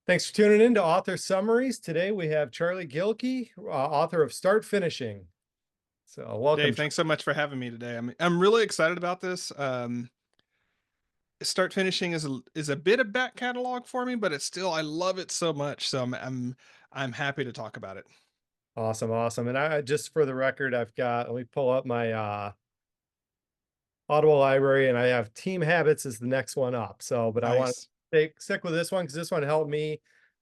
Thanks for tuning in to Author Summaries. Today we have Charlie Gilkey, author of Start Finishing. So welcome. Dave, thanks so much for having me today. I'm really excited about this. Start finishing is a bit of back catalog for me, but it's still I love it so much. So I'm happy to talk about it. Awesome, awesome. And just for the record, let me pull up my Audible library and I have Team Habits is the next one up. But I want Nice. to stick with this one because this one helped me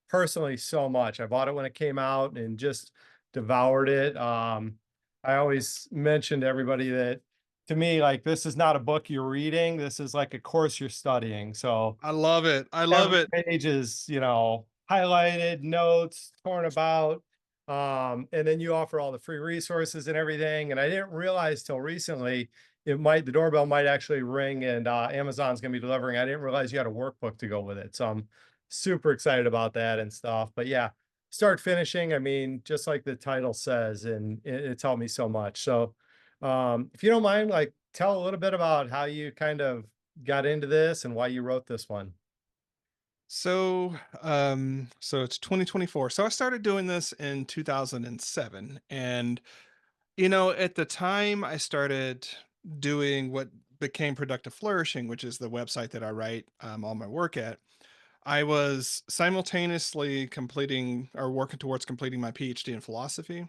personally so much. I bought it when it came out and just devoured it. I always mention to everybody that to me, like this is not a book you're reading. This is like a course you're studying. So I love it. I love every it. page is, highlighted, notes, torn about. And then you offer all the free resources and everything. And I didn't realize till recently the doorbell might actually ring and Amazon's gonna be delivering. I didn't realize you had a workbook to go with it. So I'm super excited about that and stuff. But yeah, start finishing. I mean, just like the title says, and it's helped me so much. So if you don't mind, like tell a little bit about how you kind of got into this and why you wrote this one. So it's 2024. So I started doing this in 2007, and at the time I started doing what became Productive Flourishing, which is the website that I write all my work at. I was simultaneously completing or working towards completing my PhD in philosophy.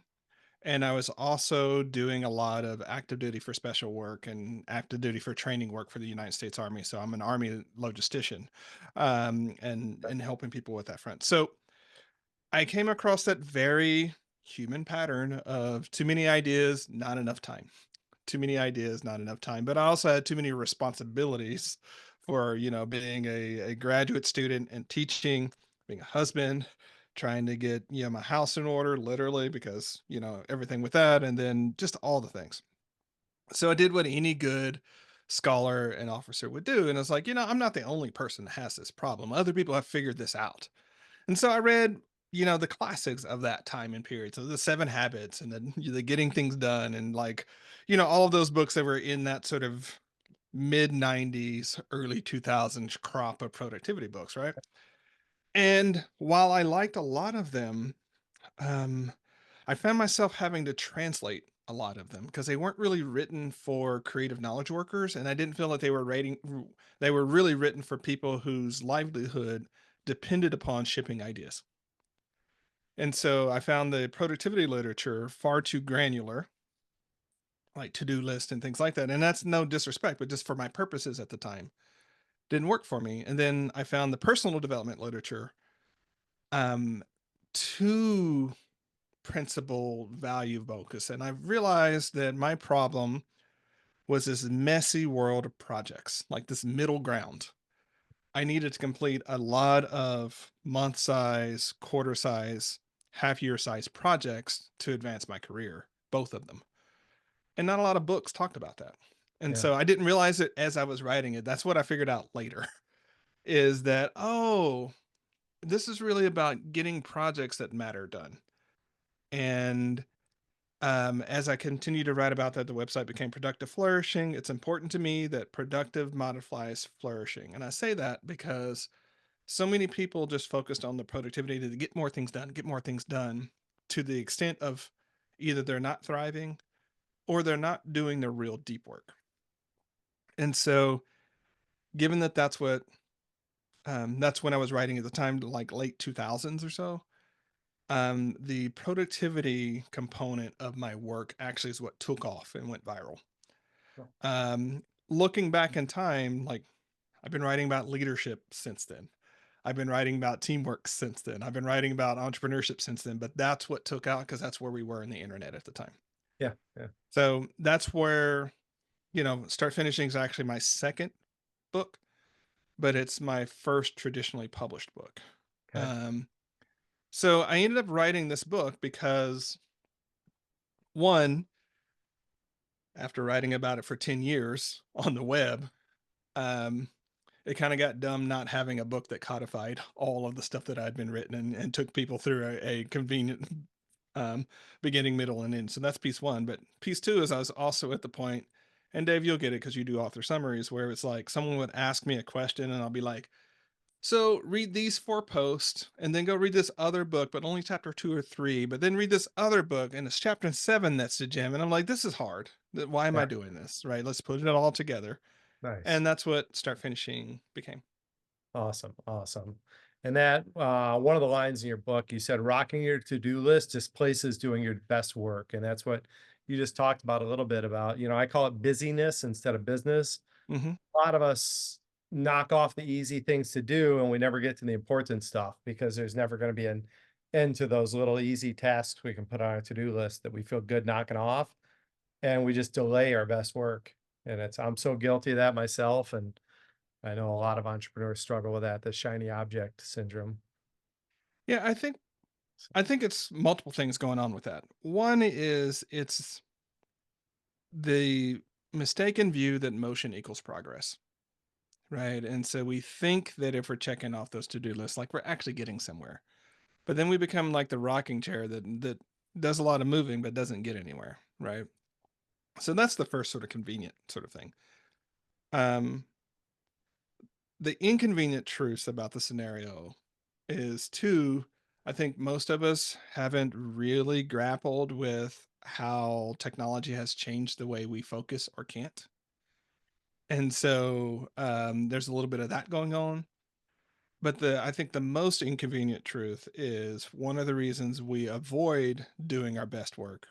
And I was also doing a lot of active duty for special work and active duty for training work for the United States Army. So I'm an Army logistician, and helping people with that front. So I came across that very human pattern of too many ideas, not enough time. Too many ideas, not enough time. But I also had too many responsibilities for, being a graduate student and teaching, being a husband, trying to get, my house in order, literally, because, everything with that, and then just all the things. So I did what any good scholar and officer would do. And it's like, I'm not the only person that has this problem. Other people have figured this out. And so I read, the classics of that time and period. So the Seven Habits and the Getting Things Done and like, all of those books that were in that sort of mid 90s, early 2000s crop of productivity books, right? And while I liked a lot of them, um, I found myself having to translate a lot of them because they weren't really written for creative knowledge workers, and I didn't feel that they were really written for people whose livelihood depended upon shipping ideas. And so I found the productivity literature far too granular, like to-do list and things like that. And that's no disrespect, but just for my purposes at the time, didn't work for me. And then I found the personal development literature um too principle value focus. And I realized that my problem was this messy world of projects, like this middle ground. I needed to complete a lot of month size, quarter size, half year size projects to advance my career, both of them. And not a lot of books talked about that. And Yeah. so I didn't realize it as I was writing it. That's what I figured out later is that, oh, this is really about getting projects that matter done. And as I continue to write about that, the website became Productive Flourishing. It's important to me that productive modifies flourishing. And I say that because so many people just focused on the productivity to get more things done to the extent of either they're not thriving or they're not doing their real deep work. And so, given that that's when I was writing at the time, like late 2000s or so, the productivity component of my work actually is what took off and went viral. Cool. Looking back in time, like I've been writing about leadership since then. I've been writing about teamwork since then. I've been writing about entrepreneurship since then, but that's what took out because that's where we were in the internet at the time. Yeah. Yeah. So that's where, Start Finishing is actually my second book, but it's my first traditionally published book. Okay. Um, so I ended up writing this book because one, after writing about it for 10 years on the web, um, it kind of got dumb not having a book that codified all of the stuff that I'd been written and took people through a convenient um, beginning, middle, and end. So that's piece one. But piece two is I was also at the point, and Dave, you'll get it because you do author summaries, where it's like someone would ask me a question and I'll be like, So read these 4 posts and then go read this other book, but only chapter 2 or 3, but then read this other book and it's chapter 7 that's the gem. And I'm like, this is hard. Why am Yeah, I doing this? Right. Let's put it all together. nice. And that's what start finishing became. Awesome, awesome. And that, one of the lines in your book, you said, "Rocking your to-do list displaces doing your best work," and that's what you just talked about a little bit about, I call it busyness instead of business. Hmm. A lot of us knock off the easy things to do, and we never get to the important stuff because there's never gonna be an end to those little easy tasks we can put on our to-do list that we feel good knocking off, and we just delay our best work, and I'm so guilty of that myself, and I know a lot of entrepreneurs struggle with that, the shiny object syndrome. Yeah, I think it's multiple things going on with that. One is it's the mistaken view that motion equals progress, right? And so we think that if we're checking off those to-do lists, like we're actually getting somewhere. But then we become like the rocking chair that does a lot of moving but doesn't get anywhere, right? So that's the first sort of convenient sort of thing. Um, the inconvenient truth about the scenario is two, I think most of us haven't really grappled with how technology has changed the way we focus or can't. And so there's a little bit of that going on. But I think the most inconvenient truth is one of the reasons we avoid doing our best work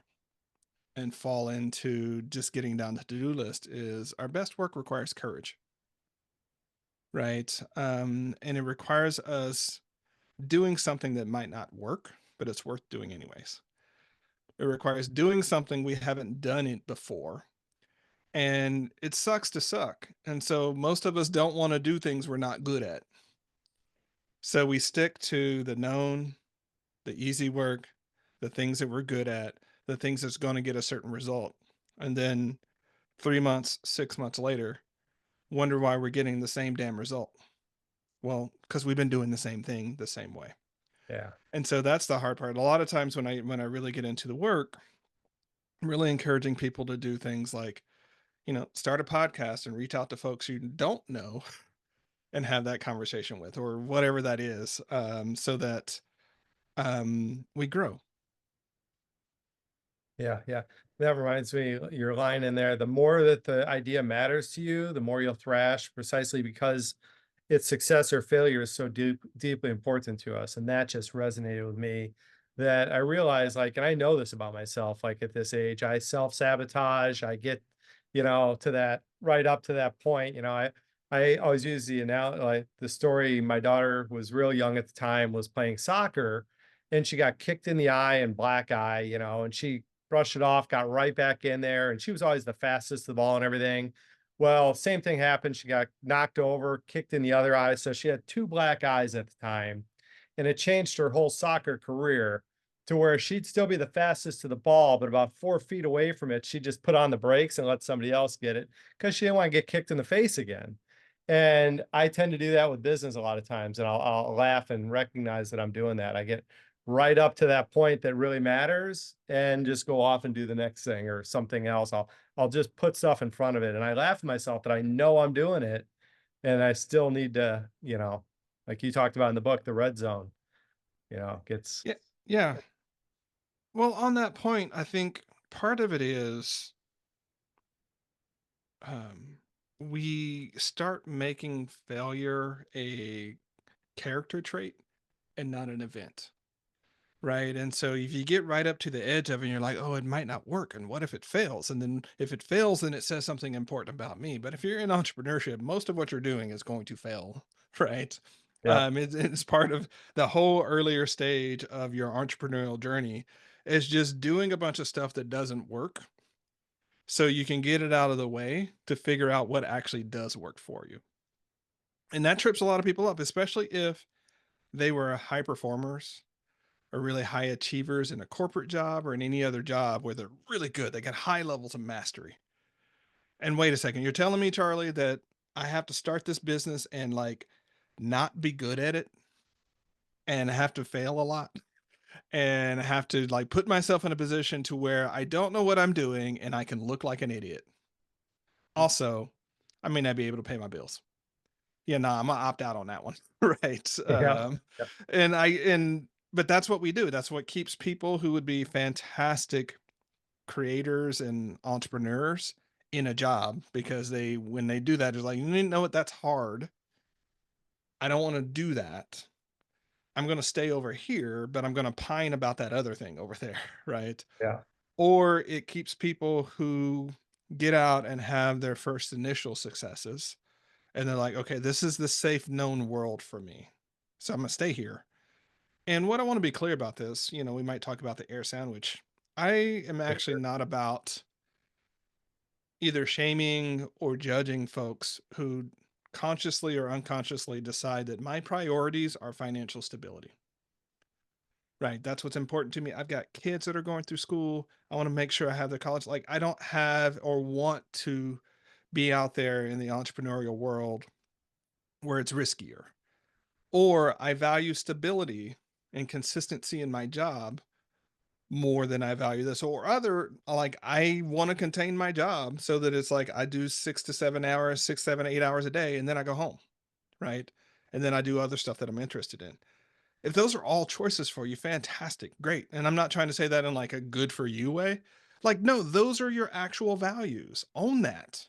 and fall into just getting down the to-do list is our best work requires courage, right? And it requires us doing something that might not work, but it's worth doing anyways. It requires doing something we haven't done it before. And it sucks to suck. And so most of us don't want to do things we're not good at. So we stick to the known, the easy work, the things that we're good at, the things that's going to get a certain result. And then 3 months, 6 months later, wonder why we're getting the same damn result. Well, because we've been doing the same thing the same way. Yeah. And so that's the hard part. A lot of times when I really get into the work, I'm really encouraging people to do things like, start a podcast and reach out to folks you don't know and have that conversation with, or whatever that is, so that we grow. Yeah, yeah. That reminds me, your line in there, the more that the idea matters to you, the more you'll thrash precisely because its success or failure is so deeply important to us. And that just resonated with me that I realized, like, and I know this about myself, like at this age, I self-sabotage. I get, to that right up to that point. I always use like the story, my daughter was real young at the time, was playing soccer and she got kicked in the eye and black eye, and she brushed it off, got right back in there, and she was always the fastest to the ball and everything. Well, same thing happened. She got knocked over, kicked in the other eye. So she had two black eyes at the time. And it changed her whole soccer career to where she'd still be the fastest to the ball, but about 4 feet away from it, she'd just put on the brakes and let somebody else get it because she didn't want to get kicked in the face again. And I tend to do that with business a lot of times. And I'll laugh and recognize that I'm doing that. I get right up to that point that really matters and just go off and do the next thing or something else. I'll just put stuff in front of it. And I laugh at myself that I know I'm doing it and I still need to, like you talked about in the book, the red zone, gets Yeah. Yeah. Well, on that point, I think part of it is um, we start making failure a character trait and not an event. Right. And so if you get right up to the edge of it and you're like, oh, it might not work. And what if it fails? And then if it fails, then it says something important about me. But if you're in entrepreneurship, most of what you're doing is going to fail. Right. yep. It's part of the whole earlier stage of your entrepreneurial journey is just doing a bunch of stuff that doesn't work so you can get it out of the way to figure out what actually does work for you. And that trips a lot of people up, especially if they were high performers are really high achievers in a corporate job or in any other job where they're really good. They got high levels of mastery. And wait a second, you're telling me, Charlie, that I have to start this business and like not be good at it and have to fail a lot and have to like put myself in a position to where I don't know what I'm doing and I can look like an idiot. Also, I may not be able to pay my bills. Yeah, no, I'm gonna opt out on that one. Right. Yeah. Yeah. But that's what we do. That's what keeps people who would be fantastic creators and entrepreneurs in a job, because when they do that, it's like, you didn't know what, that's hard. I don't want to do that. I'm going to stay over here, but I'm going to pine about that other thing over there. Right. Yeah. Or it keeps people who get out and have their first initial successes, and they're like, okay, this is the safe known world for me. So I'm going to stay here. And what I want to be clear about this, we might talk about the air sandwich. I am For actually sure. not about either shaming or judging folks who consciously or unconsciously decide that my priorities are financial stability. Right. That's what's important to me. I've got kids that are going through school. I want to make sure I have their college. Like, I don't have or want to be out there in the entrepreneurial world where it's riskier. Or I value stability and consistency in my job more than I value this. Or other, like, I want to contain my job so that it's like I do 6 to 7 hours, 6, 7, 8 hours a day, and then I go home. Right. And then I do other stuff that I'm interested in. If those are all choices for you, fantastic, great. And I'm not trying to say that in like a good for you way. Like, no, those are your actual values. Own that.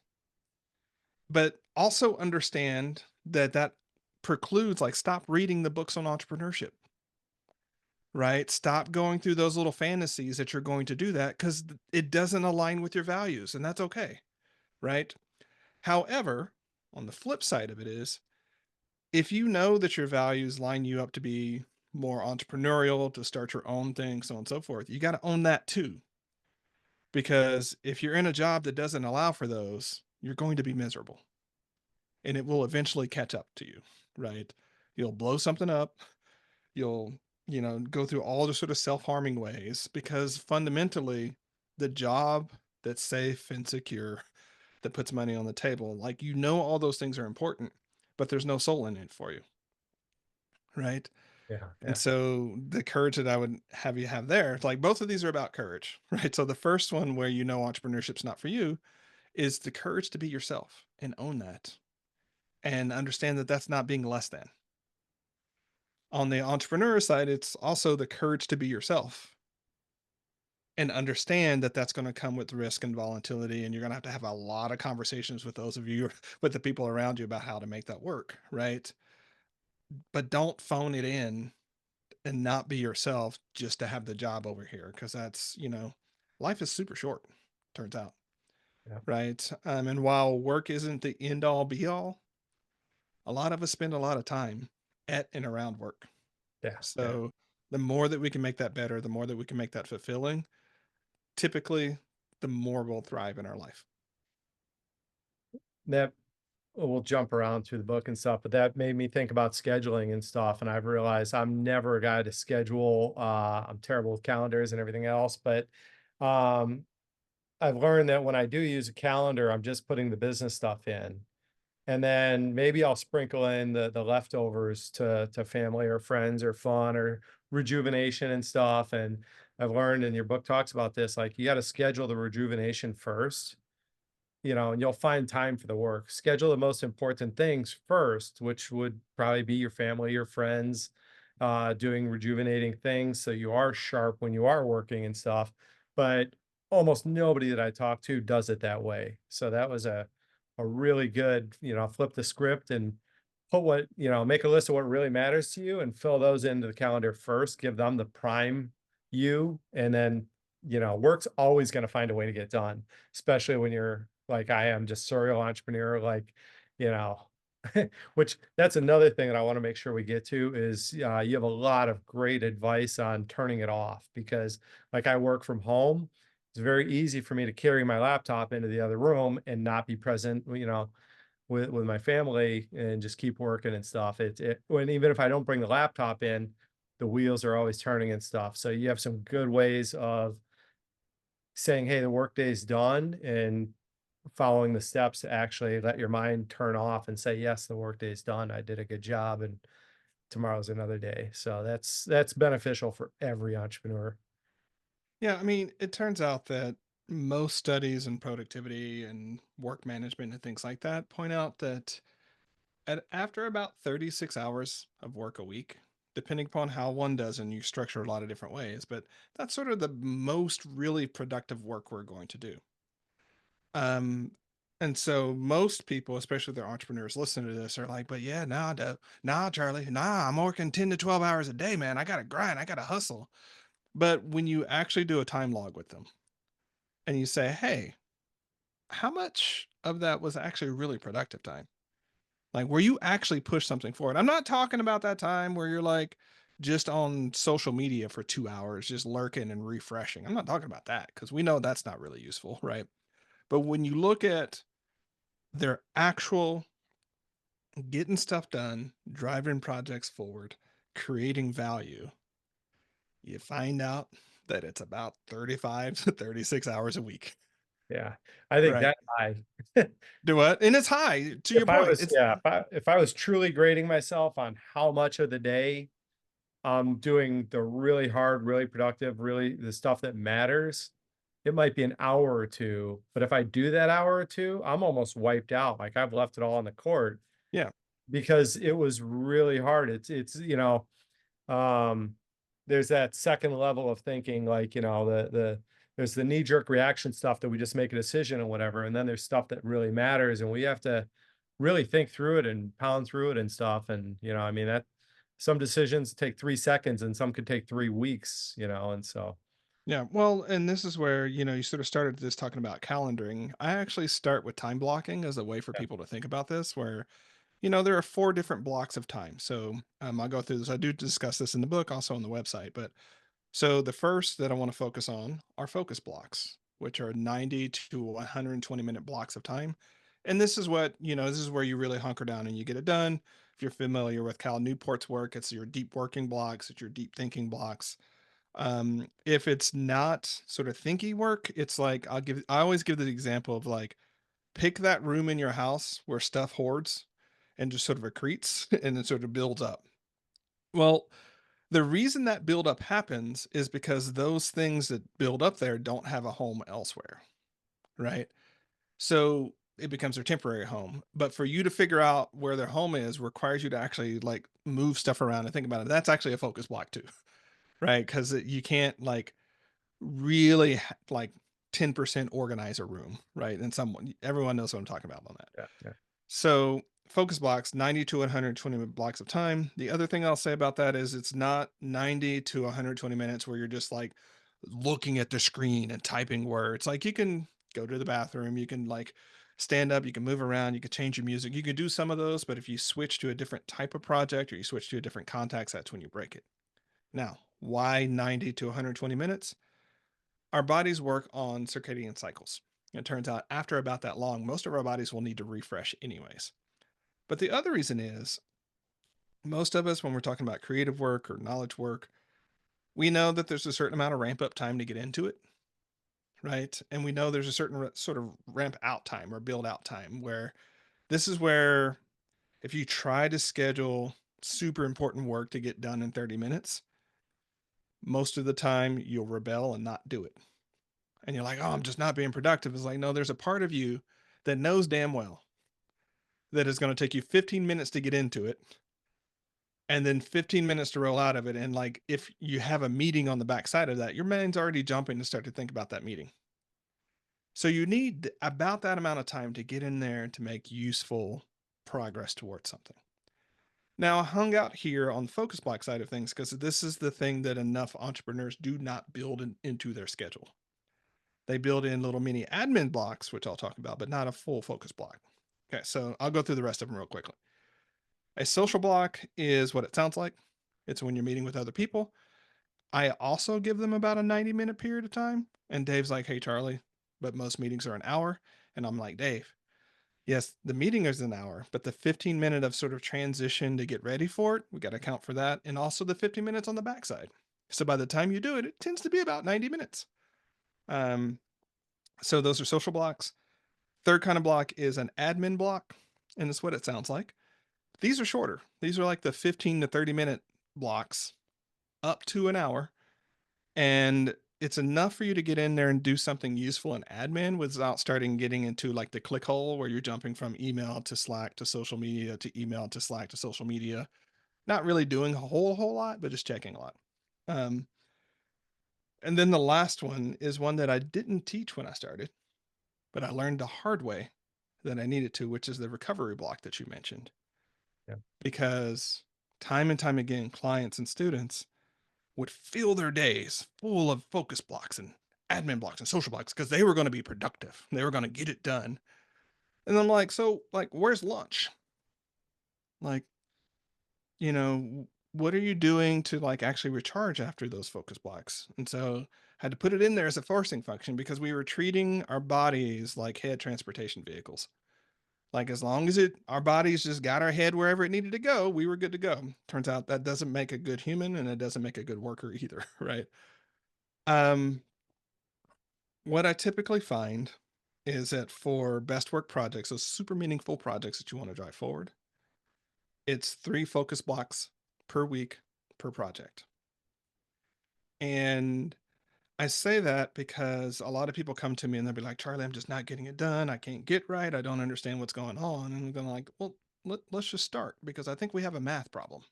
But also understand that that precludes, like, stop reading the books on entrepreneurship, right? Stop going through those little fantasies that you're going to do that, because it doesn't align with your values, and that's okay, right? However, on the flip side of it is, if you know that your values line you up to be more entrepreneurial, to start your own thing, so on and so forth, you got to own that too. Because if you're in a job that doesn't allow for those, you're going to be miserable, and it will eventually catch up to you, right? You'll blow something up. You'll, go through all the sort of self harming ways, because fundamentally, the job that's safe and secure, that puts money on the table, like, all those things are important, but there's no soul in it for you, right? Yeah. And Yeah. so the courage that I would have you have there, like, both of these are about courage, right? So the first one, where entrepreneurship's not for you, is the courage to be yourself and own that, and understand that that's not being less than. On the entrepreneur side, it's also the courage to be yourself and understand that that's going to come with risk and volatility. And you're going to have a lot of conversations with those of you, with the people around you, about how to make that work. Right. But don't phone it in and not be yourself just to have the job over here. Cause life is super short, turns out. Yeah. Right. And while work isn't the end all be all, a lot of us spend a lot of time at and around work. Yeah. Yeah. So the more that we can make that better, the more that we can make that fulfilling, typically, the more we'll thrive in our life. That we'll jump around through the book and stuff, but that made me think about scheduling and stuff. And I've realized I'm never a guy to schedule. I'm terrible with calendars and everything else, but um, I've learned that when I do use a calendar, I'm just putting the business stuff in. And then maybe I'll sprinkle in the leftovers to family or friends or fun or rejuvenation and stuff. And I've learned, and your book talks about this, like, you got to schedule the rejuvenation first, and you'll find time for the work. Schedule the most important things first, which would probably be your family, your friends, doing rejuvenating things. So you are sharp when you are working and stuff. But almost nobody that I talk to does it that way. So that was a really good, flip the script and put make a list of what really matters to you and fill those into the calendar first, give them the prime you, and then, work's always going to find a way to get done, especially when you're like I am, just serial entrepreneur, like, you know, which that's another thing that I want to make sure we get to is you have a lot of great advice on turning it off because, like, I work from home. It's very easy for me to carry my laptop into the other room and not be present, with my family and just keep working and stuff. When even if I don't bring the laptop in, the wheels are always turning and stuff. So you have some good ways of saying, "Hey, the workday's done," and following the steps to actually let your mind turn off and say, "Yes, the workday's done. I did a good job, and tomorrow's another day." So that's beneficial for every entrepreneur. Yeah, I mean, it turns out that most studies in productivity and work management and things like that point out that After about 36 hours of work a week, depending upon how one does, and you structure a lot of different ways, but that's sort of the most really productive work we're going to do. Um, and so most people, especially their entrepreneurs, listening to this are like, but yeah, nah, nah, Charlie, nah, I'm working 10 to 12 hours a day, man. I got to grind, I got to hustle. But when you actually do a time log with them and you say, hey, how much of that was actually really productive time? Like, where you actually push something forward. I'm not talking about that time where you're like just on social media for 2 hours, just lurking and refreshing. I'm not talking about that because we know that's not really useful, right? But when you look at their actual getting stuff done, driving projects forward, creating value, you find out that it's about 35 to 36 hours a week, Yeah. I think right? that I Do what? And it's high to your if I point. was It's yeah, if I was truly grading myself on how much of the day I'm doing the really hard, really productive, really the stuff that matters, it might be an hour or two. But if I do that hour or two, I'm almost wiped out. Like I've left it all on the court yeah, because it was really hard. Um, there's that second level of thinking, like, there's the knee-jerk reaction stuff that we just make a decision and whatever, and then there's stuff that really matters, and we have to really think through it and pound through it and stuff. And I mean that some decisions take 3 seconds and some could take 3 weeks, and so yeah. Well, and this is where, you sort of started this talking about calendaring. I actually start with time blocking as a way for yeah, people to think about this, where, there are four different blocks of time. So I'll go through this. I do discuss this in the book, also on the website. But so the first that I want to focus on are focus blocks, which are 90 to 120-minute blocks of time. And this is what, this is where you really hunker down and you get it done. If you're familiar with Cal Newport's work, it's your deep working blocks, it's your deep thinking blocks. If it's not sort of thinky work, it's like I always give the example of like pick that room in your house where stuff hoards and just sort of accretes and then sort of builds up. Well, the reason that buildup happens is because those things that build up there don't have a home elsewhere, right? So it becomes their temporary home. But for you to figure out where their home is requires you to actually like move stuff around and think about it. That's actually a focus block too, right? Because you can't like really like 10% organize a room, right? And everyone knows what I'm talking about on that. yeah, yeah, So focus blocks, 90 to 120 blocks of time. The other thing I'll say about that is it's not 90 to 120 minutes where you're just like looking at the screen and typing words. Like you can go to the bathroom, you can like stand up, you can move around, you can change your music. You can do some of those, but if you switch to a different type of project or you switch to a different context, that's when you break it. Now, why 90 to 120 minutes? Our bodies work on circadian cycles. It turns out after about that long, most of our bodies will need to refresh anyways. But the other reason is most of us, when we're talking about creative work or knowledge work, we know that there's a certain amount of ramp up time to get into it, right? And we know there's a certain sort of ramp out time or build out time where this is where if you try to schedule super important work to get done in 30 minutes, most of the time you'll rebel and not do it. And you're like, oh, I'm just not being productive. It's like, no, there's a part of you that knows damn well that is going to take you 15 minutes to get into it and then 15 minutes to roll out of it. And like, if you have a meeting on the backside of that, your mind's already jumping to start to think about that meeting. So you need about that amount of time to get in there to make useful progress towards something. Now, I hung out here on the focus block side of things because this is the thing that enough entrepreneurs do not build into their schedule. They build in little mini admin blocks, which I'll talk about, but not a full focus block. Okay, so I'll go through the rest of them real quickly. A social block is what it sounds like. It's when you're meeting with other people. I also give them about a 90-minute period of time. And Dave's like, hey, Charlie, but most meetings are an hour. And I'm like, Dave, yes, the meeting is an hour, but the 15-minute of sort of transition to get ready for it, we got to account for that. And also the 15 minutes on the backside. So by the time you do it, it tends to be about 90 minutes. Um, so those are social blocks. Third kind of block is an admin block. And it's what it sounds like. These are shorter. These are like the 15 to 30-minute blocks up to an hour. And it's enough for you to get in there and do something useful in admin without starting getting into like the click hole where you're jumping from email to Slack to social media to email to Slack to social media. Not really doing a whole lot, but just checking a lot. Um, and then the last one is one that I didn't teach when I started, but I learned the hard way that I needed to, which is the recovery block that you mentioned. Yeah. Because time and time again, clients and students would fill their days full of focus blocks and admin blocks and social blocks because they were going to be productive. They were going to get it done. And I'm like, so like, where's lunch? Like, what are you doing to like actually recharge after those focus blocks? And so had to put it in there as a forcing function because we were treating our bodies like head transportation vehicles. Like as long as our bodies just got our head wherever it needed to go, we were good to go. Turns out that doesn't make a good human and it doesn't make a good worker either, right? Um, what I typically find is that for best work projects, those super meaningful projects that you want to drive forward, it's 3 focus blocks per week per project. And I say that because a lot of people come to me and they'll be like, Charlie, I'm just not getting it done. I can't get right. I don't understand what's going on. And I'm going like, well, let's just start because I think we have a math problem.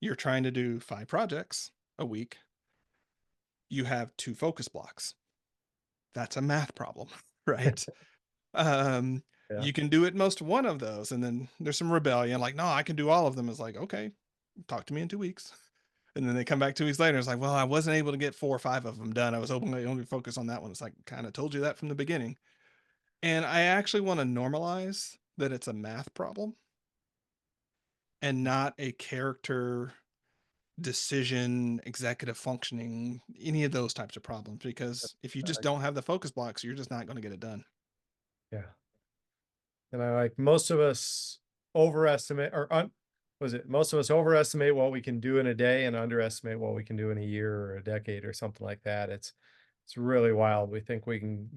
You're trying to do 5 projects a week. You have 2 focus blocks. That's a math problem, right? Um, Yeah. you can do at most one of those. And then there's some rebellion, like, no, I can do all of them. It's like, okay, talk to me in 2 weeks. And then they come back 2 weeks later. It's like, well, I wasn't able to get 4 or 5 of them done. I was hoping I only focus on that one. It's like, kind of told you that from the beginning. And I actually want to normalize that it's a math problem and not a character decision, executive functioning, any of those types of problems. Because if you just Like, don't have the focus blocks, you're just not going to get it done. yeah. And I like most of us overestimate or was it most of us overestimate what we can do in a day and underestimate what we can do in a year or a decade or something like that. It's really wild. We think we can,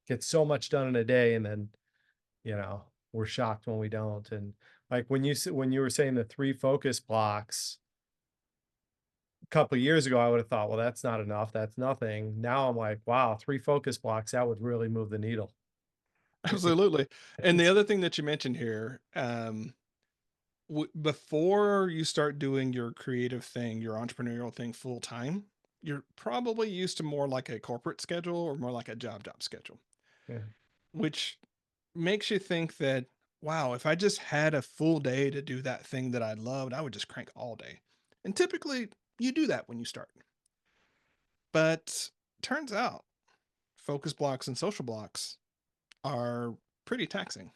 get so much done in a day and then, we're shocked when we don't. And like when you were saying the 3 focus blocks a couple of years ago, I would have thought, well, that's not enough. That's nothing. Now I'm like, wow, 3 focus blocks, that would really move the needle. It- Absolutely. And the it's other thing that you mentioned here, before you start doing your creative thing, your entrepreneurial thing full time, you're probably used to more like a corporate schedule or more like a job schedule, yeah, which makes you think that, wow, if I just had a full day to do that thing that I loved, I would just crank all day. And typically you do that when you start. But turns out focus blocks and social blocks are pretty taxing.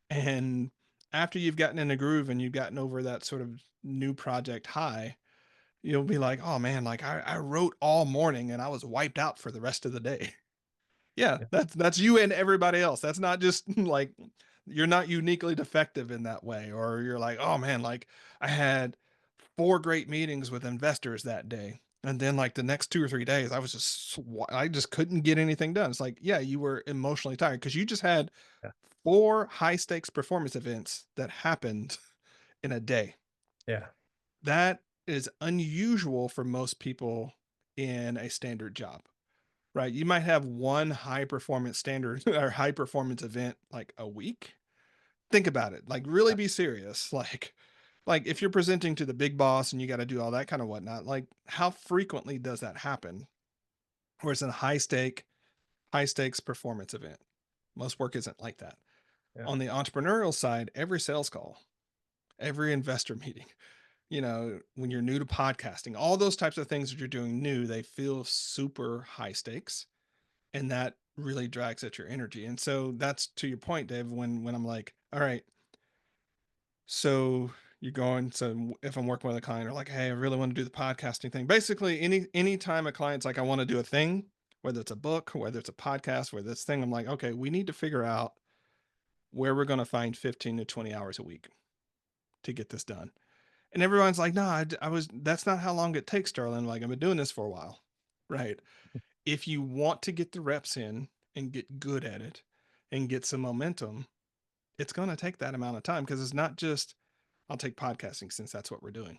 And after you've gotten in a groove and you've gotten over that sort of new project high, you'll be like, oh man, like I wrote all morning and I was wiped out for the rest of the day. Yeah, yeah, that's you and everybody else. That's not just like you're not uniquely defective in that way. Or you're like, oh man, like I had 4 great meetings with investors that day. And then like the next 2 or 3 days, I just couldn't get anything done. It's like, yeah, you were emotionally tired because you just had yeah, 4 high stakes performance events that happened in a day. yeah, That is unusual for most people in a standard job, right? You might have one high performance standard or high performance event like a week. Think about it. Like really be serious. Like if you're presenting to the big boss and you got to do all that kind of whatnot, like how frequently does that happen? Where it's a high stakes performance event. Most work isn't like that. yeah, On the entrepreneurial side, every sales call, every investor meeting, when you're new to podcasting, all those types of things that you're doing new, they feel super high stakes. And that really drags at your energy. And so that's to your point, Dave, when I'm like, all right, so you're going, so if I'm working with a client or like, hey, I really want to do the podcasting thing. Basically, anytime a client's like, I want to do a thing, whether it's a book, whether it's a podcast, whether it's thing, I'm like, okay, we need to figure out where we're going to find 15 to 20 hours a week to get this done. And everyone's like, no, that's not how long it takes, Sterling. Like, I've been doing this for a while. Right. If you want to get the reps in and get good at it and get some momentum, it's going to take that amount of time because it's not just, I'll take podcasting since that's what we're doing.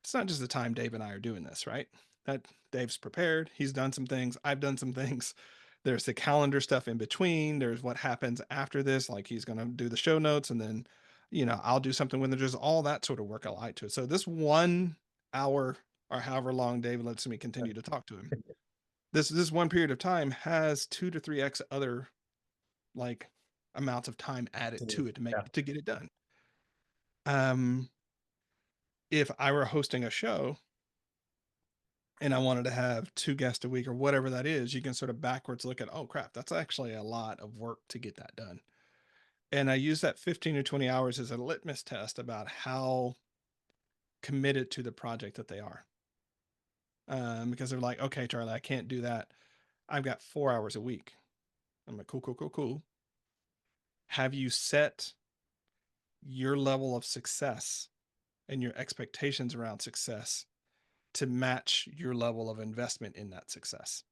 it's not just the time Dave and I are doing this, right? That Dave's prepared. He's done some things. I've done some things. There's the calendar stuff in between. There's what happens after this. Like he's going to do the show notes and then, I'll do something with it. There's all that sort of work I like to it. So this 1 hour or however long Dave lets me continue to talk to him, this one period of time has 2 to 3x other like amounts of time added to it Yeah. to get it done. Um, if I were hosting a show and I wanted to have 2 guests a week or whatever that is, you can sort of backwards look at, oh crap, that's actually a lot of work to get that done. And I use that 15 or 20 hours as a litmus test about how committed to the project that they are. Because they're like, okay, Charlie, I can't do that. I've got 4 hours a week. I'm like, cool, cool, cool, cool. Have you set your level of success and your expectations around success to match your level of investment in that success?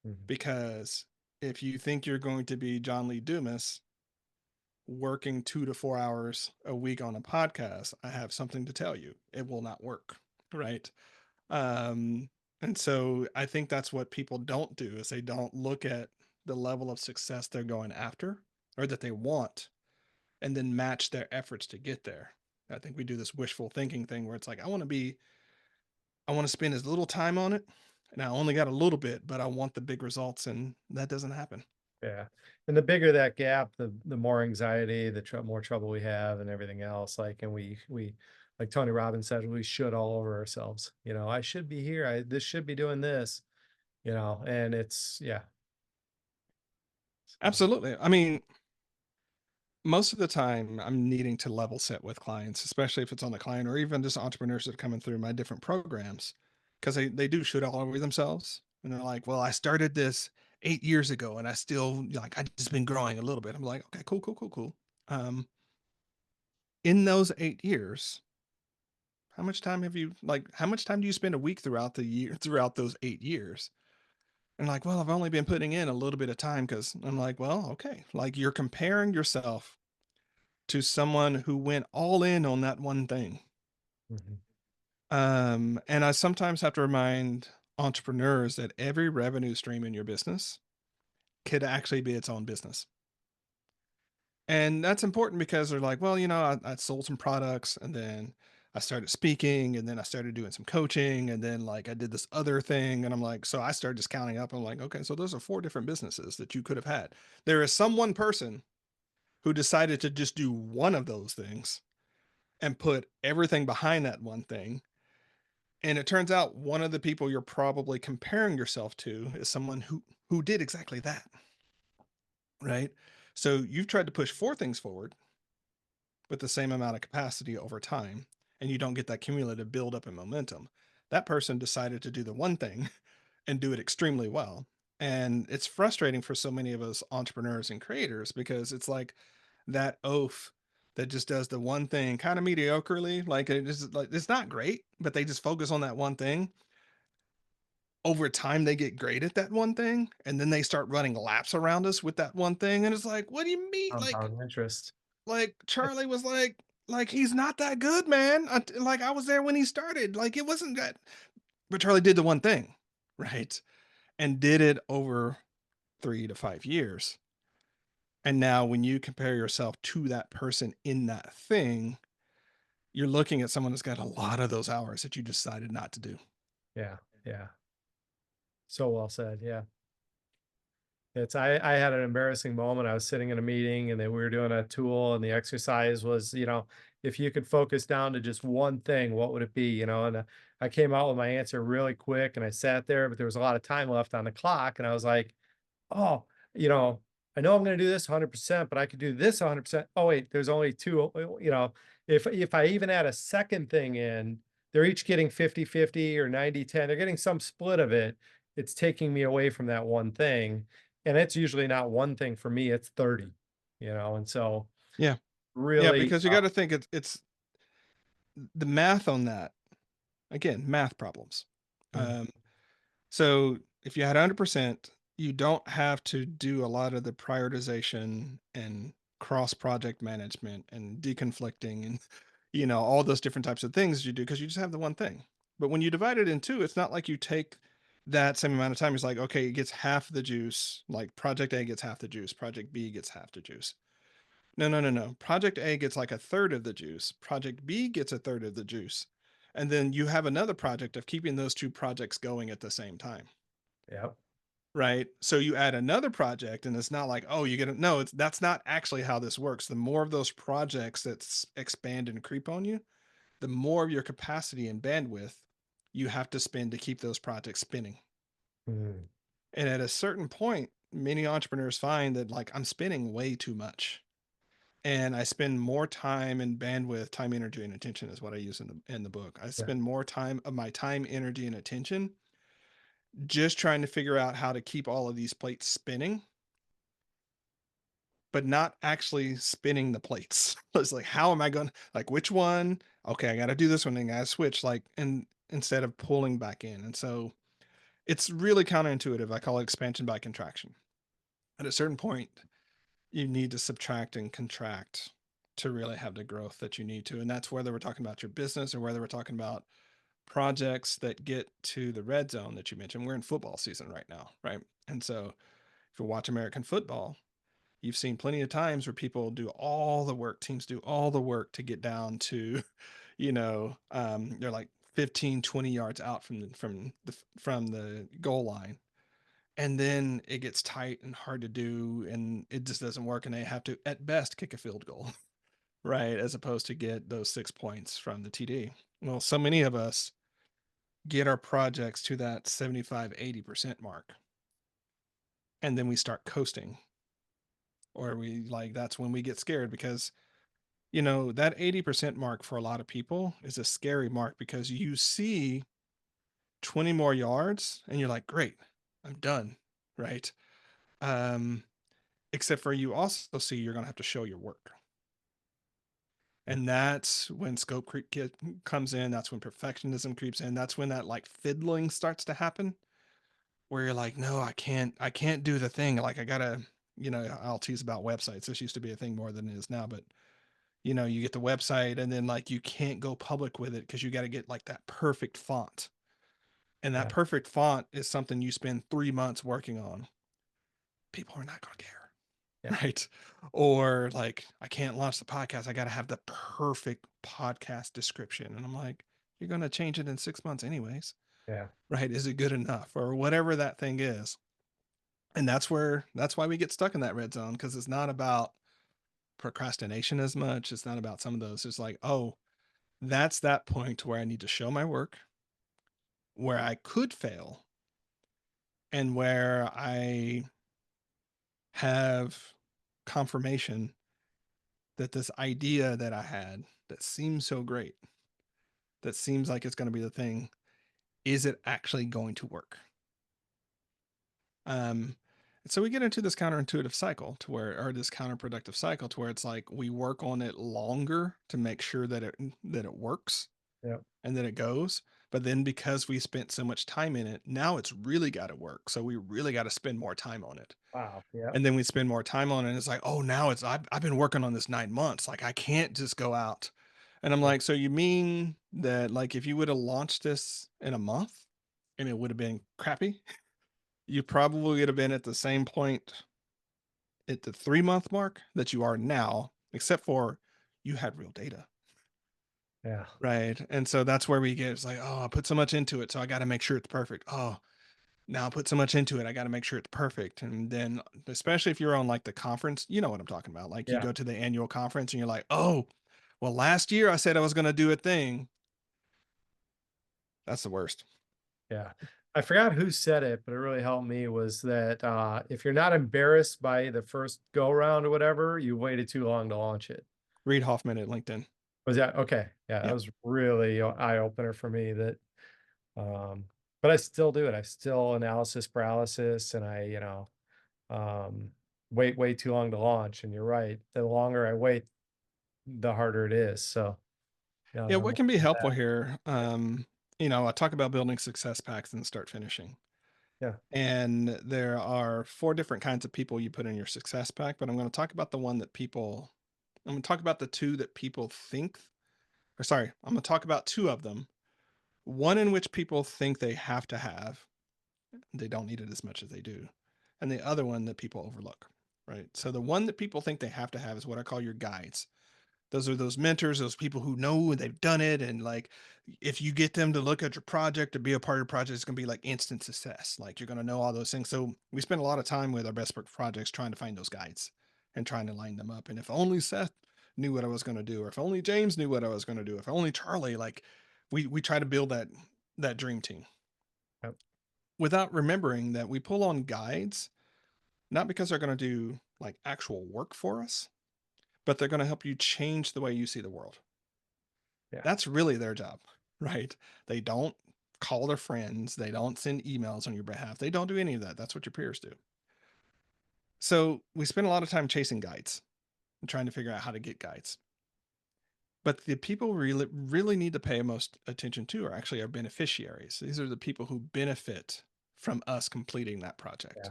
Mhm. Because if you think you're going to be John Lee Dumas working 2 to 4 hours a week on a podcast, I have something to tell you. It will not work. Right. Um, and so I think that's what people don't do is they don't look at the level of success they're going after or that they want and then match their efforts to get there. I think we do this wishful thinking thing where it's like, I want to spend as little time on it and I only got a little bit, but I want the big results. And that doesn't happen. Yeah. And the bigger that gap, the more anxiety, more trouble we have and everything else. Like, and we, like Tony Robbins said, we should all over ourselves. I should be here. This should be doing this, and it's, yeah. So, Absolutely. I mean, most of the time I'm needing to level set with clients, especially if it's on the client or even just entrepreneurs that are coming through my different programs, because they do shoot all over themselves. And they're like, well, I started this 8 years ago and I still like, I just been growing a little bit. I'm like, okay, cool, cool, cool, cool. In those 8 years, how much time do you spend a week throughout the year, throughout those 8 years? And like, well, I've only been putting in a little bit of time because I'm like, well, okay. Like you're comparing yourself to someone who went all in on that one thing. mhm. And I sometimes have to remind entrepreneurs that every revenue stream in your business could actually be its own business. And that's important because they're like, well, I sold some products and then I started speaking and then I started doing some coaching and then like I did this other thing. And I'm like, so I started just counting up. I'm like, okay, so those are 4 different businesses that you could have had. There is some one person who decided to just do one of those things and put everything behind that one thing. And it turns out one of the people you're probably comparing yourself to is someone who did exactly that, right? So you've tried to push 4 things forward with the same amount of capacity over time, and you don't get that cumulative buildup and momentum. That person decided to do the one thing and do it extremely well. And it's frustrating for so many of us entrepreneurs and creators because it's like that oaf that just does the one thing kind of mediocrely. It's not great, but they just focus on that one thing. Over time, they get great at that one thing, and then they start running laps around us with that one thing. And it's like, what do you mean? Compound interest. Like Charlie was like he's not that good, man. Like I was there when he started. Like it wasn't that, but Charlie did the one thing, right? And did it over 3 to 5 years. And now when you compare yourself to that person in that thing, you're looking at someone that's got a lot of those hours that you decided not to do. Yeah. Yeah. So well said. Yeah. I had an embarrassing moment. I was sitting in a meeting and then we were doing a tool and the exercise was, if you could focus down to just one thing, what would it be? And I came out with my answer really quick and I sat there, but there was a lot of time left on the clock. And I was like, oh, you know, I know I'm going to do this 100%, but I could do this 100%. Oh, wait, there's only two, if I even add a second thing in, they're each getting 50-50 or 90-10. They're getting some split of it. It's taking me away from that one thing. And it's usually not one thing for me, it's 30, and so Yeah. Yeah, really, because you got to think it's the math on that. Again, math problems. mm, Um, so if you had 100%, you don't have to do a lot of the prioritization and cross project management and deconflicting and all those different types of things you do because you just have the one thing. But when you divide it in two, it's not like you take that same amount of time. It's like, okay, it gets half the juice. Like project A gets half the juice, project B gets half the juice. No, no, no, no. Project A gets like a third of the juice, project B gets a third of the juice. And then you have another project of keeping those two projects going at the same time. Yep. Right. So you add another project, and it's not like, oh, you get it. No, that's not actually how this works. The more of those projects that expand and creep on you, the more of your capacity and bandwidth you have to spend to keep those projects spinning. Mm, And at a certain point, many entrepreneurs find that like I'm spending way too much. And I spend more time and bandwidth, time, energy, and attention is what I use in the book. I yeah. spend more time of my time, energy, and attention just trying to figure out how to keep all of these plates spinning, but not actually spinning the plates. It's like, how am I going to like which one? Okay, I got to do this one, and I got to switch like and instead of pulling back in. And so it's really counterintuitive. I call it expansion by contraction. At a certain point, you need to subtract and contract to really have the growth that you need to. And that's whether we're talking about your business or whether we're talking about projects that get to the red zone that you mentioned. We're in football season right now, right? And so if you watch American football, you've seen plenty of times where people do all the work, teams do all the work to get down to, they're like 15, 20 yards out from the goal line. And then it gets tight and hard to do, and it just doesn't work. And they have to, at best, kick a field goal, right? As opposed to get those 6 points from the TD. Well, so many of us get our projects to that 75, 80% mark. And then we start coasting, or we like, that's when we get scared because, that 80% mark for a lot of people is a scary mark because you see 20 more yards and you're like, great, I'm done. Right. Um, Except for you also see you're going to have to show your work. Yeah. And that's when comes in. That's when perfectionism creeps in. That's when that like fiddling starts to happen where you're like, no, I can't do the thing. Like I gotta, I'll tease about websites. This used to be a thing more than it is now, but you get the website and then like you can't go public with it because you got to get like that perfect font. And that Yeah. perfect font is something you spend 3 months working on. People are not going to care. Yeah. Right. Or like, I can't launch the podcast. I got to have the perfect podcast description. And I'm like, you're going to change it in 6 months, anyways. Yeah. Right. Is it good enough or whatever that thing is? And that's why we get stuck in that red zone because it's not about procrastination as much. It's not about some of those. It's like, oh, that's that point where I need to show my work, where I could fail, and where I have confirmation that this idea that I had that seems so great, that seems like it's going to be the thing, is it actually going to work? Um, and so we get into this counterintuitive cycle or this counterproductive cycle to where it's like we work on it longer to make sure that it works Yeah. and that it goes. But then because we spent so much time in it, now it's really got to work. So we really got to spend more time on it. Wow. Yeah. And then we spend more time on it. And it's like, oh, now I've been working on this 9 months. Like I can't just go out. And I'm Yeah. like, so you mean that like if you would have launched this in a month and it would have been crappy, you probably would have been at the same point at the 3 month mark that you are now, except for you had real data. Yeah. Right. And so that's where we get it's like, oh, I put so much into it. So I got to make sure it's perfect. Oh, now I put so much into it. I got to make sure it's perfect. And then, especially if you're on like the conference, you know what I'm talking about. Like you Yeah. go to the annual conference and you're like, oh, well, last year I said I was going to do a thing. That's the worst. Yeah. I forgot who said it, but it really helped me was that if you're not embarrassed by the first go round or whatever, you waited too long to launch it. Reed Hoffman at LinkedIn. Was that okay? Yeah, that Yeah. was really eye opener for me that um but I still do it. I still analysis paralysis and um wait way too long to launch. And you're right. The longer I wait, the harder it is. So yeah, Yeah. I'm What can be with helpful that. here? I talk about building success packs and start finishing. Yeah. And there are 4 different kinds of people you put in your success pack, but I'm going to talk about the two that people think or sorry, I'm going to talk about two of them. One in which people think they have to have, they don't need it as much as they do. And the other one that people overlook, right? So the one that people think they have to have is what I call your guides. Those are those mentors, those people who know they've done it. And like, if you get them to look at your project or be a part of your project, it's going to be like instant success. Like you're going to know all those things. So we spend a lot of time with our best projects trying to find those guides and trying to line them up. And if only Seth knew what I was going to do, or if only James knew what I was going to do, if only Charlie, like we try to build that dream team Yep. without remembering that we pull on guides, not because they're going to do like actual work for us, but they're going to help you change the way you see the world. Yeah. That's really their job, right? They don't call their friends, they don't send emails on your behalf, they don't do any of that. That's what your peers do. So we spend a lot of time chasing guides and trying to figure out how to get guides. But the people really need to pay most attention to are actually our beneficiaries. These are the people who benefit from us completing that Yeah. project.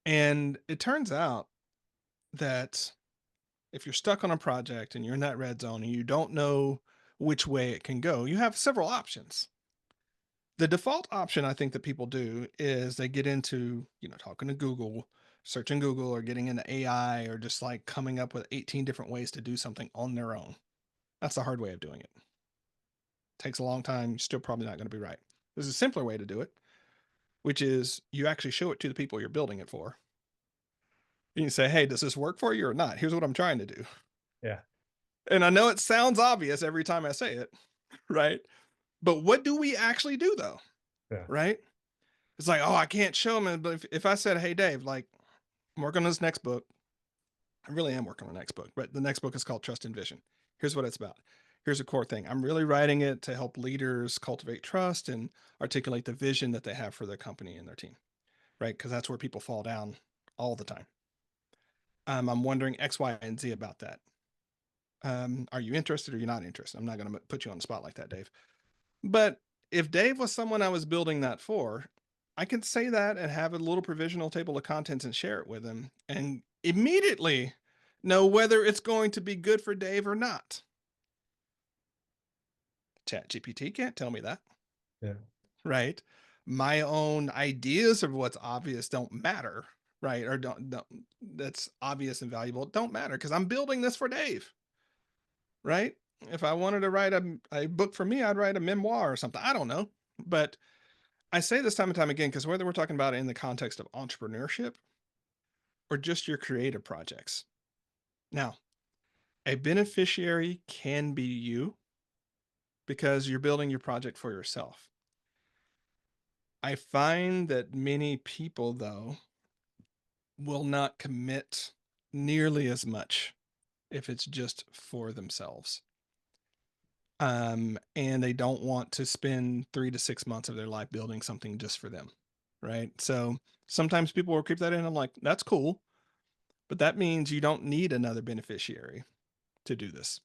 And it turns out that if you're stuck on a project and you're in that red zone and you don't know which way it can go, you have several options. The default option I think that people do is they get into, talking to Google, searching Google or getting into AI or just like coming up with 18 different ways to do something on their own. That's the hard way of doing it. Takes a long time, you're still probably not going to be right. There's a simpler way to do it, which is you actually show it to the people you're building it for. You can say, hey, does this work for you or not? Here's what I'm trying to do. Yeah. And I know it sounds obvious every time I say it, right? But what do we actually do though? Yeah. Right? It's like, oh, I can't show them. But if I said, hey, Dave, like, I'm working on this next book. I really am working on the next book, but the next book is called Trust and Vision. Here's what it's about. Here's a core thing. I'm really writing it to help leaders cultivate trust and articulate the vision that they have for their company and their team, right? Because that's where people fall down all the time. I'm wondering X, Y, and Z about that. Are you interested or you're not interested? I'm not going to put you on the spot like that, Dave. But if Dave was someone I was building that for, I could say that and have a little provisional table of contents and share it with him and immediately know whether it's going to be good for Dave or not. Chat GPT can't tell me that, Yeah. right? My own ideas of what's obvious don't matter, right? Or don't that's obvious and valuable don't matter because I'm building this for Dave, right? If I wanted to write a book for me, I'd write a memoir or something. I don't know. But I say this time and time again because whether we're talking about it in the context of entrepreneurship or just your creative projects. Now, a beneficiary can be you because you're building your project for yourself. I find that many people, though, will not commit nearly as much if it's just for themselves. And they don't want to spend 3 to 6 months of their life building something just for them, right? So sometimes people will creep that in. I'm like, that's cool, but that means you don't need another beneficiary to do this.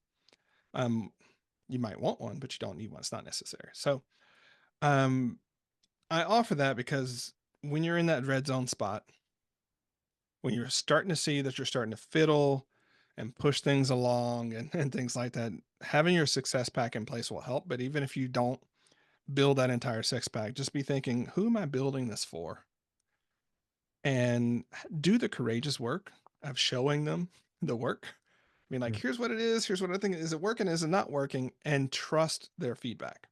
Um, you might want one, but you don't need one. It's not necessary. So um, I offer that because when you're in that red zone spot, when you're starting to see that you're starting to fiddle and push things along and things like that, having your success pack in place will help. But even if you don't build that entire six pack, just be thinking, who am I building this for? And do the courageous work of showing them the work. I mean, like, Mm. here's what it is. Here's what I think. Is it working? Is it not working? And trust their feedback.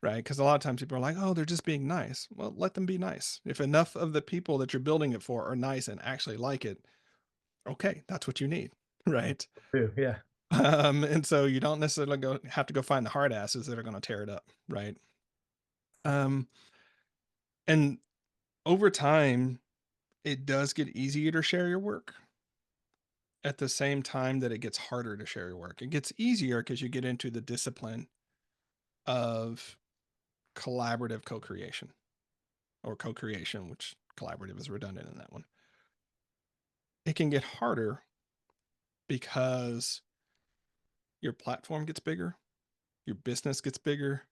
Right. Because a lot of times people are like, oh, they're just being nice. Well, let them be nice. If enough of the people that you're building it for are nice and actually like it, okay, that's what you need. Right. Yeah. And so you don't necessarily have to go find the hard asses that are going to tear it up. Right. Um, and over time, it does get easier to share your work at the same time that it gets harder to share your work. It gets easier because you get into the discipline of collaborative co-creation or co-creation, which collaborative is redundant in that one. It can get harder because your platform gets bigger, your business gets bigger,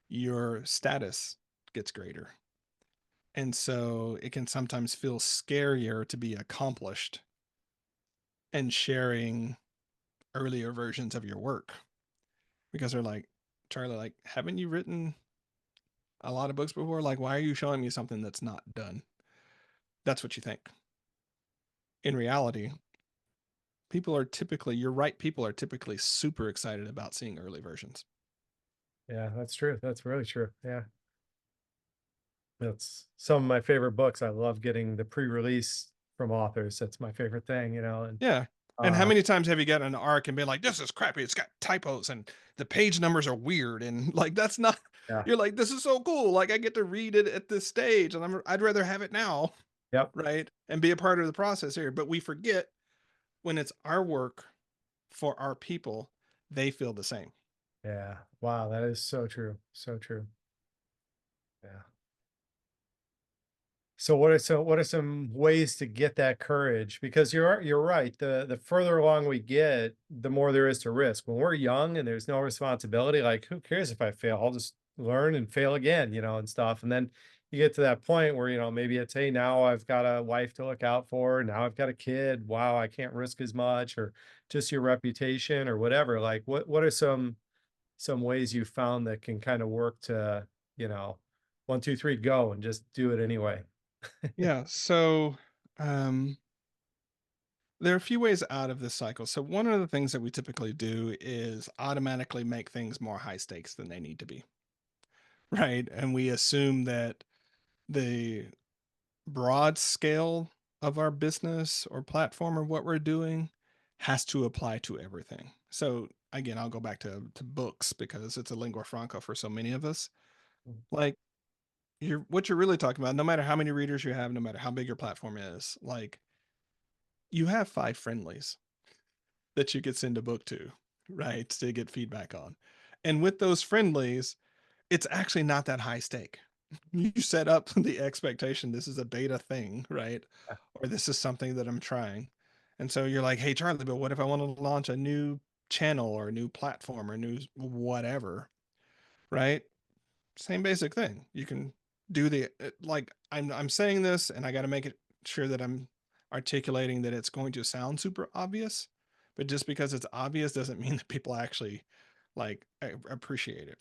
your status gets greater. And so it can sometimes feel scarier to be accomplished and sharing earlier versions of your work because they're like, Charlie, like, haven't you written a lot of books before? Like, why are you showing me something that's not done? That's what you think. In reality, you're right, people are typically super excited about seeing early versions. Yeah, that's true. That's really true. Yeah. That's some of my favorite books. I love getting the pre-release from authors. That's my favorite thing, and Yeah. And how uh many times have you gotten an arc and been like, this is crappy? It's got typos and the page numbers are weird. And like, that's not, yeah. you're like, this is so cool. Like, I get to read it at this stage and I'd rather have it now. Yep. Right. And be a part of the process here. But we forget when it's our work for our people, they feel the same. Yeah. Wow, that is so true. So true. Yeah. So what are some ways to get that courage? Because you're right. The further along we get, the more there is to risk. When we're young and there's no responsibility, like who cares if I fail? I'll just learn and fail again, and stuff. And then you get to that point where, maybe it's, hey, now I've got a wife to look out for. Now I've got a kid. Wow, I can't risk as much, or just your reputation or whatever. Like what are some ways you found that can kind of work to, you know, 1, 2, 3, go and just do it anyway? Yeah. So, um, there are a few ways out of this cycle. So, one of the things that we typically do is automatically make things more high stakes than they need to be. Right. And we assume that the broad scale of our business or platform or what we're doing has to apply to everything. So, again, I'll go back to books because it's a lingua franca for so many of us. Like, what you're really talking about, no matter how many readers you have, no matter how big your platform is, like, you have 5 friendlies that you could send a book to, right? To get feedback on. And with those friendlies, it's actually not that high stake. You set up the expectation this is a beta thing, right? Or this is something that I'm trying. And so you're like, hey, Charlie, but what if I want to launch a new channel or a new platform or new whatever, right? Same basic thing. You can do like I'm saying this and I got to make it sure that I'm articulating that it's going to sound super obvious, but just because it's obvious doesn't mean that people actually like appreciate it.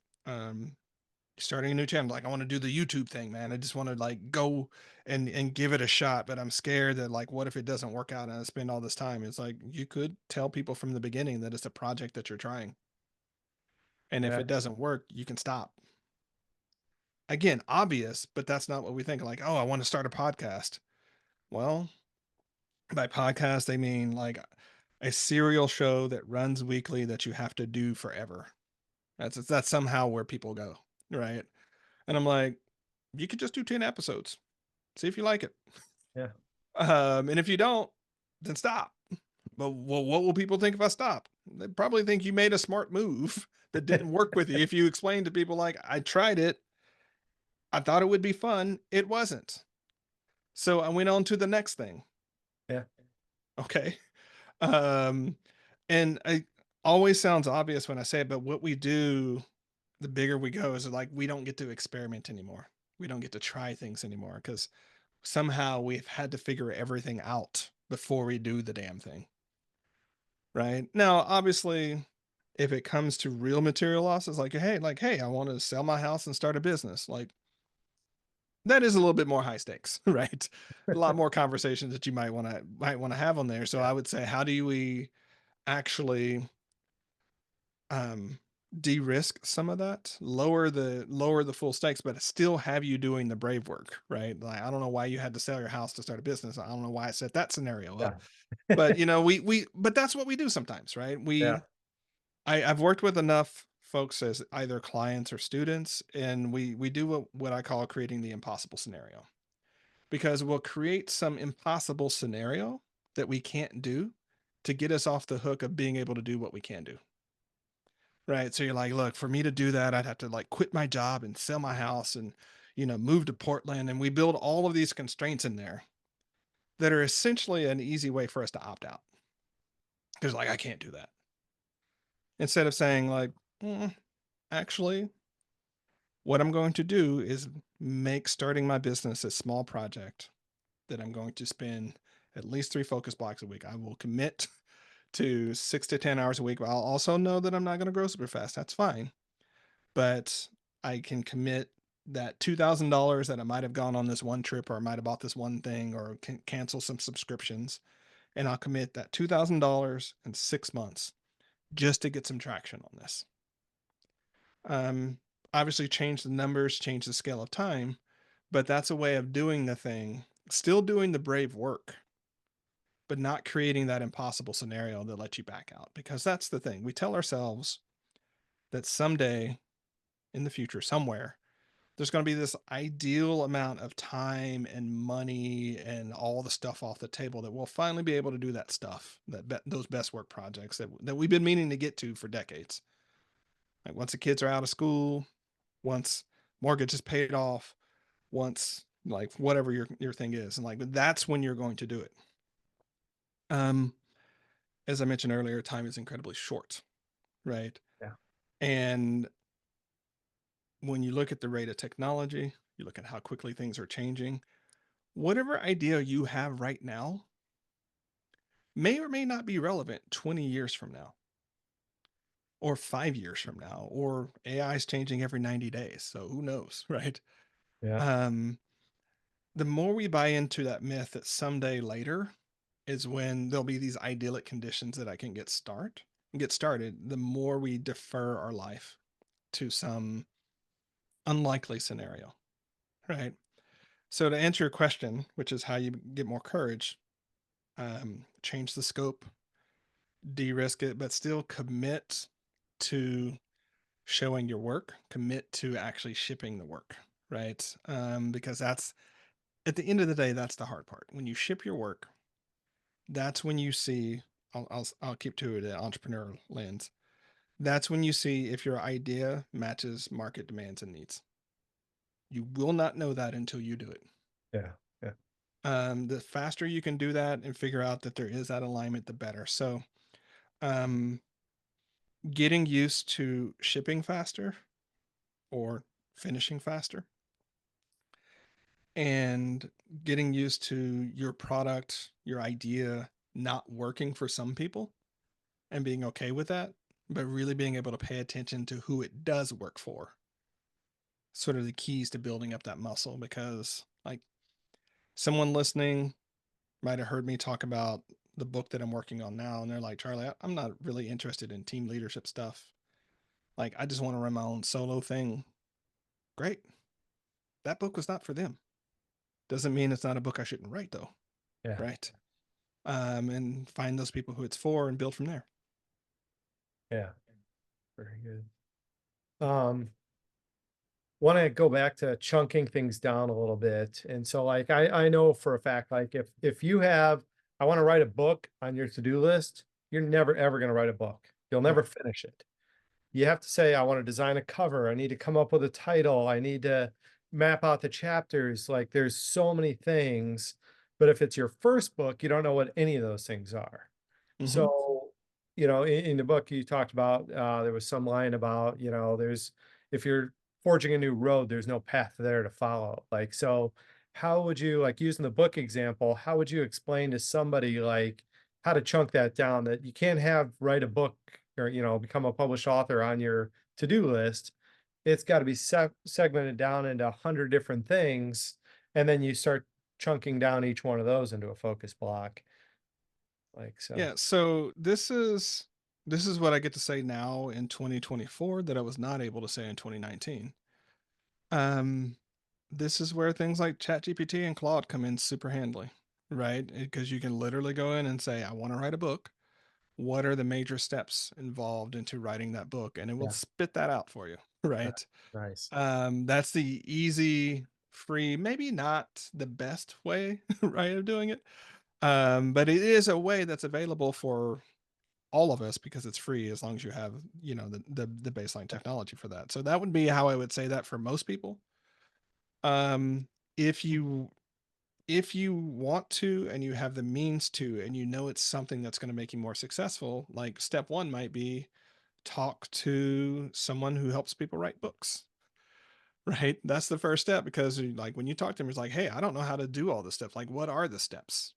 Starting a new channel, like I want to do the YouTube thing, man. I just want to like go and give it a shot, but I'm scared that like what if it doesn't work out and I spend all this time? It's like you could tell people from the beginning that it's a project that you're trying. And if Yeah. it doesn't work, you can stop. Again, obvious, but that's not what we think. Like, oh, I want to start a podcast. Well, by podcast, they mean like a serial show that runs weekly that you have to do forever. That's somehow where people go, right? And I'm like, you could just do 10 episodes, see if you like it. Yeah. And if you don't, then stop. But well, what will people think if I stop? They probably think you made a smart move that didn't work with you. If you explain to people like, I tried it, I thought it would be fun, it wasn't. So I went on to the next thing. Yeah. Okay. Um, and I always sounds obvious when I say it, but what we do, the bigger we go, is like we don't get to experiment anymore. We don't get to try things anymore because somehow we've had to figure everything out before we do the damn thing. Right. Now, obviously, if it comes to real material losses, like, hey, I want to sell my house and start a business, like that is a little bit more high stakes, right? A lot more conversations that you might want to have on there. So Yeah. I would say, how do we actually um de-risk some of that, lower the full stakes, but still have you doing the brave work, right? Like I don't know why you had to sell your house to start a business. I don't know why I set that scenario up. Yeah. But we but that's what we do sometimes, right? Yeah. I've worked with enough folks as either clients or students, and we do what I call creating the impossible scenario. Because we'll create some impossible scenario that we can't do to get us off the hook of being able to do what we can do. Right. So you're like, look, for me to do that, I'd have to like quit my job and sell my house and, move to Portland. And we build all of these constraints in there that are essentially an easy way for us to opt out. Because like, I can't do that. Instead of saying like, "Mm, actually, what I'm going to do is make starting my business a small project that I'm going to spend at least 3 focus blocks a week. I will commit to 6 to 10 hours a week. But I'll also know that I'm not going to grow super fast. That's fine. But I can commit that $2,000 that I might have gone on this one trip, or I might have bought this one thing, or can cancel some subscriptions. And I'll commit that $2,000 in 6 months just to get some traction on this. Um, Obviously, change the numbers, change the scale of time, but that's a way of doing the thing, still doing the brave work, but not creating that impossible scenario that lets you back out. Because that's the thing. We tell ourselves that someday in the future, somewhere, there's going to be this ideal amount of time and money and all the stuff off the table that we'll finally be able to do that stuff, those best work projects that we've been meaning to get to for decades. Like once the kids are out of school, once mortgage is paid off, once like whatever your thing is, and like that's when you're going to do it. Um, as I mentioned earlier, time is incredibly short, right? Yeah. And when you look at the rate of technology, you look at how quickly things are changing, whatever idea you have right now may or may not be relevant 20 years from now, or 5 years from now, or AI is changing every 90 days. So who knows, right? Yeah. Um, the more we buy into that myth that someday later is when there'll be these idyllic conditions that I can get started, the more we defer our life to some unlikely scenario, right? So to answer your question, which is how you get more courage, change the scope, de-risk it, but still commit to showing your work, commit to actually shipping the work, right? Because that's at the end of the day, that's the hard part. When you ship your work, that's when you see. I'll keep to it at entrepreneur lens. That's when you see if your idea matches market demands and needs. You will not know that until you do it. Yeah. Yeah. The faster you can do that and figure out that there is that alignment, the better. So, um, getting used to shipping faster or finishing faster, and getting used to your product, your idea not working for some people and being okay with that, but really being able to pay attention to who it does work for. Sort of the keys to building up that muscle, because like someone listening might have heard me talk about the book that I'm working on now, and they're like, Charlie, I'm not really interested in team leadership stuff. Like, I just want to run my own solo thing. Great. That book was not for them. Doesn't mean it's not a book I shouldn't write, though. Yeah. Right. And find those people who it's for and build from there. Yeah. Very good. Want to go back to chunking things down a little bit. And so like I know for a fact, like if you have, I want to write a book on your to-do list, you're never ever going to write a book. You'll never Right. finish it. You have to say, I want to design a cover. I need to come up with a title. I need to map out the chapters. Like there's so many things. But if it's your first book, you don't know what any of those things are. Mm-hmm. So, in the book you talked about, there was some line about, there's, if you're forging a new road, there's no path there to follow. Like, so how would you, like using the book example, how would you explain to somebody like how to chunk that down, that you can't have write a book or, become a published author on your to-do list. It's got to be segmented down into 100 different things. And then you start chunking down each one of those into a focus block. Like, so, Yeah. So this is what I get to say now in 2024 that I was not able to say in 2019. Um, this is where things like ChatGPT and Claude come in super handily, right? Because you can literally go in and say, I want to write a book. What are the major steps involved into writing that book? And it will yeah. spit that out for you, uh, right? Nice. That's the easy, free, maybe not the best way, right, of doing it. But it is a way that's available for all of us because it's free as long as you have, the baseline technology for that. So that would be how I would say that for most people. Um, if you if you want to and you have the means to and you know it's something that's going to make you more successful, like step one might be talk to someone who helps people write books. Right? That's the first step, because like when you talk to them, it's like, hey, I don't know how to do all this stuff. Like, what are the steps?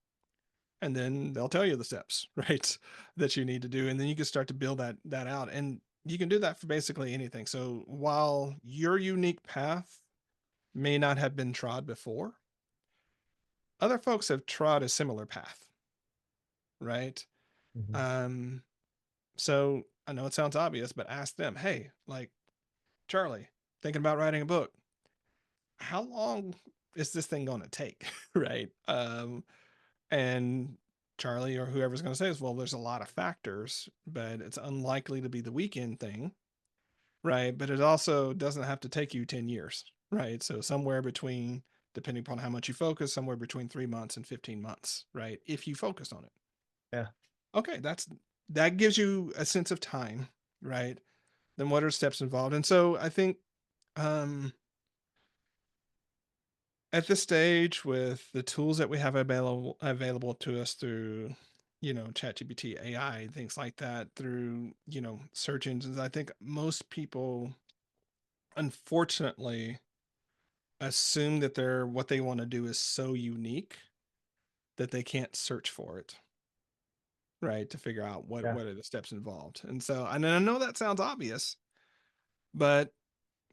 and then they'll tell you the steps, right, that you need to do, and then you can start to build that out, and you can do that for basically anything. So while your unique path may not have been trod before, other folks have trod a similar path, right? Mhm. Um, so I know it sounds obvious, but ask them, hey, like Charlie, thinking about writing a book. How long is this thing going to take? Right. And Charlie or whoever's going to say is, well, there's a lot of factors, but it's unlikely to be the weekend thing. Right. But it also doesn't have to take you 10 years. Right. So somewhere between, depending upon how much you focus, somewhere between 3 months and 15 months. Right. If you focus on it. Yeah. Okay. That gives you a sense of time. Right. Then what are steps involved? And so I think, um, at this stage, with the tools that we have available to us through, ChatGPT, AI, things like that, through, search engines, I think most people unfortunately assume that they're what they want to do is so unique that they can't search for it, right? To figure out Yeah. what are the steps involved. And so, and I know that sounds obvious, but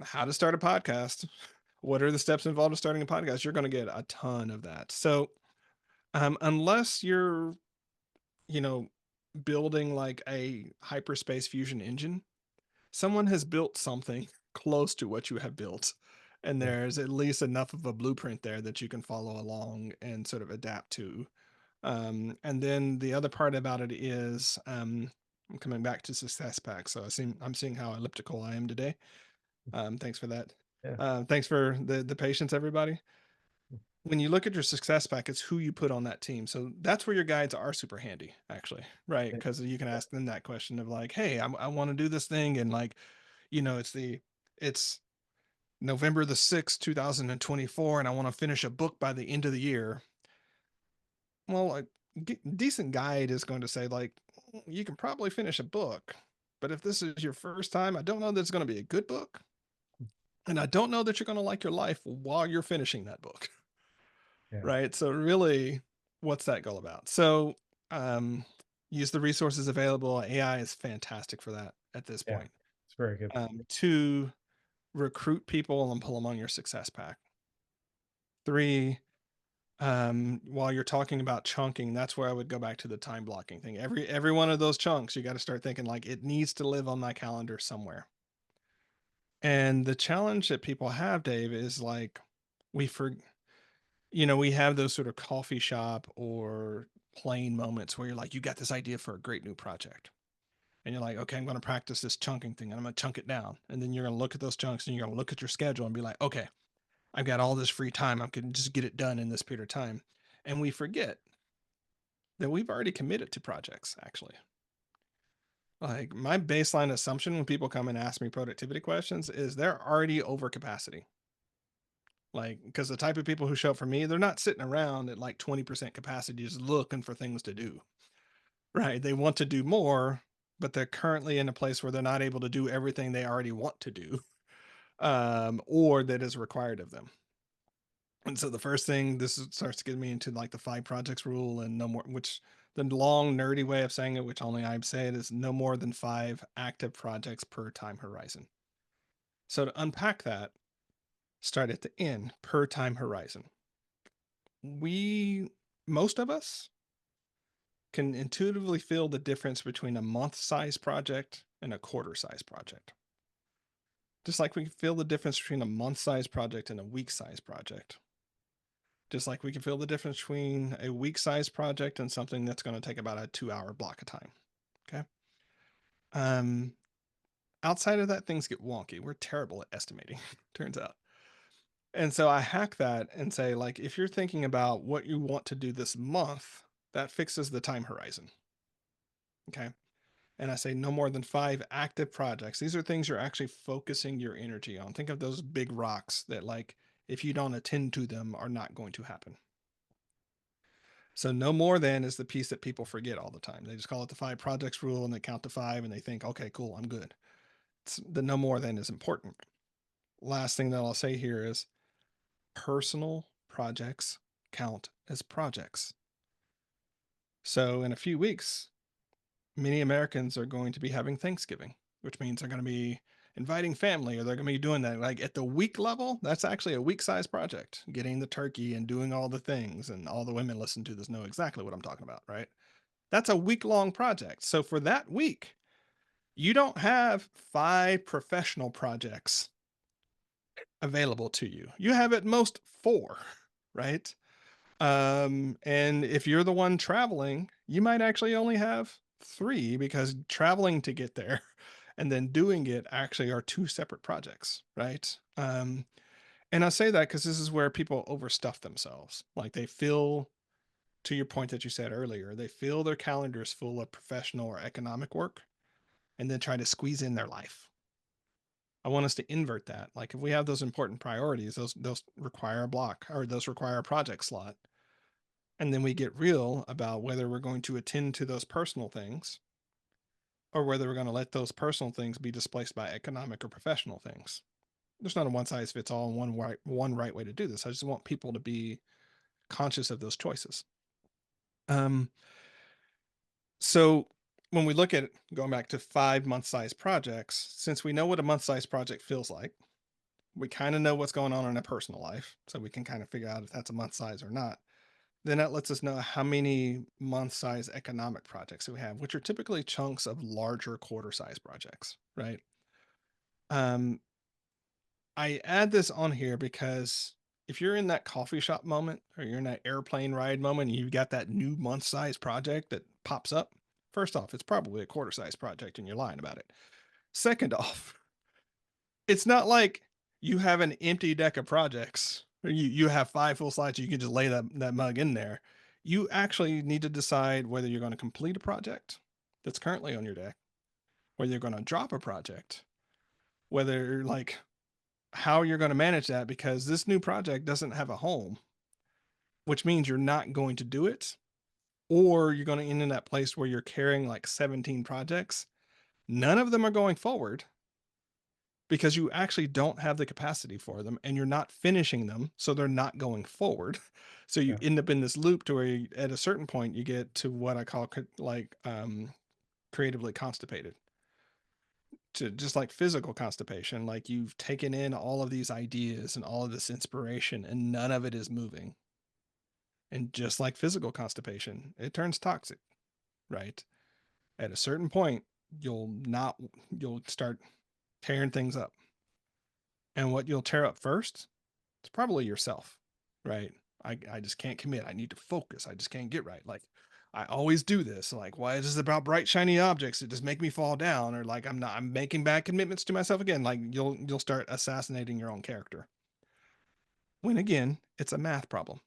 how to start a podcast? What are the steps involved in starting a podcast? You're going to get a ton of that. So, unless you're, you know, building like a hyperspace fusion engine, someone has built something close to what you have built. And Yeah. there's at least enough of a blueprint there that you can follow along and sort of adapt to. And then the other part about it is, I'm coming back to success pack. So I'm seeing how elliptical I am today. Thanks for that. Yeah. Thanks for the patience, everybody. When you look at your success pack, it's who you put on that team. So that's where your guides are super handy, actually, right? Yeah. Because you can ask them that question of like, hey, I want to do this thing, and like, it's November the 6th, 2024, and I want to finish a book by the end of the year. Well, decent guide is going to say like, you can probably finish a book, but if this is your first time, I don't know that it's going to be a good book, and I don't know that you're going to like your life while you're finishing that book. Yeah. Right. So really, what's that goal about? So um, use the resources available. AI is fantastic for that at this Yeah. point. It's very good. To recruit people and pull them on your success pack. Three, while you're talking about chunking, that's where I would go back to the time blocking thing. Every one of those chunks, you got to start thinking like it needs to live on my calendar somewhere. And the challenge that people have, Dave, is like we for we have those sort of coffee shop or plane moments where you're like, you got this idea for a great new project. And you're like, okay, I'm going to practice this chunking thing and I'm going to chunk it down. And then you're going to look at those chunks and you're going to look at your schedule and be like, okay, I've got all this free time. I can just get it done in this period of time. And we forget that we've already committed to projects, actually. Like my baseline assumption when people come and ask me productivity questions is they're already over capacity. Like, because the type of people who show up for me, they're not sitting around at like 20% capacity just looking for things to do, right? They want to do more, but they're currently in a place where they're not able to do everything they already want to do, or that is required of them. And so the first thing, starts to get me into like the 5 projects rule and no more, which the long nerdy way of saying it, which only I say it, is no more than 5 active projects per time horizon. So to unpack that, start at the end per time horizon. We, most of us, can intuitively feel the difference between a month size project and a quarter size project. Just like we can feel the difference between a month size project and a week size project. Just like we can feel the difference between a week size project and something that's going to take about a 2 hour block of time. Okay. Um, Outside of that, things get wonky. We're terrible at estimating, turns out. And so I hack that and say, like, if you're thinking about what you want to do this month, that fixes the time horizon. Okay. And I say no more than 5 active projects. These are things you're actually focusing your energy on. Think of those big rocks that, like, if you don't attend to them, are not going to happen. So no more than is the piece that people forget all the time. They just call it the 5 projects rule and they count to 5 and they think, okay, cool, I'm good. The no more than is important. Last thing that I'll say here is personal projects count as projects. So in a few weeks, many Americans are going to be having Thanksgiving, which means they're going to be inviting family or they're going to be doing that. Like at the week level, that's actually a week sized project, getting the turkey and doing all the things. And all the women listen to this know exactly what I'm talking about, right? That's a week long project. So for that week, you don't have 5 professional projects available to you. You have at most 4, right? And if you're the one traveling, you might actually only have 3 because traveling to get there and then doing it actually are 2 separate projects, right? And I say that because this is where people overstuff themselves. Like they fill, to your point that you said earlier, they fill their calendars full of professional or economic work and then try to squeeze in their life. I want us to invert that. Like if we have those important priorities, those require a block or those require a project slot. And then we get real about whether we're going to attend to those personal things or whether we're going to let those personal things be displaced by economic or professional things. There's not a one size fits all and one right way to do this. I just want people to be conscious of those choices. Um, so when we look at going back to 5 month size projects, since we know what a month size project feels like, we kind of know what's going on in a personal life. So we can kind of figure out if that's a month size or not. Then that lets us know how many month size economic projects we have, which are typically chunks of larger quarter size projects, right? Um, I add this on here because if you're in that coffee shop moment or you're in that airplane ride moment and you've got that new month size project that pops up, first off, it's probably a quarter size project and you're lying about it. Second off, it's not like you have an empty deck of projects or you have 5 full slides, you can just lay that mug in there. You actually need to decide whether you're going to complete a project that's currently on your deck, whether you're going to drop a project, whether like how you're going to manage that because this new project doesn't have a home, which means you're not going to do it, or you're going to end in that place where you're carrying like 17 projects. None of them are going forward because you actually don't have the capacity for them and you're not finishing them. So they're not going forward. So you Yeah. end up in this loop to where at a certain point you get to what I call creatively constipated, to just like physical constipation. Like you've taken in all of these ideas and all of this inspiration and none of it is moving. And just like physical constipation, it turns toxic, right? At a certain point, you'll not, you'll start tearing things up. And what you'll tear up first, it's probably yourself, right? I just can't commit. I need to focus. I just can't get right. Like I always do this. Like, why is this about bright, shiny objects? It just make me fall down. Or like I'm making bad commitments to myself again. Like you'll start assassinating your own character. When again, it's a math problem.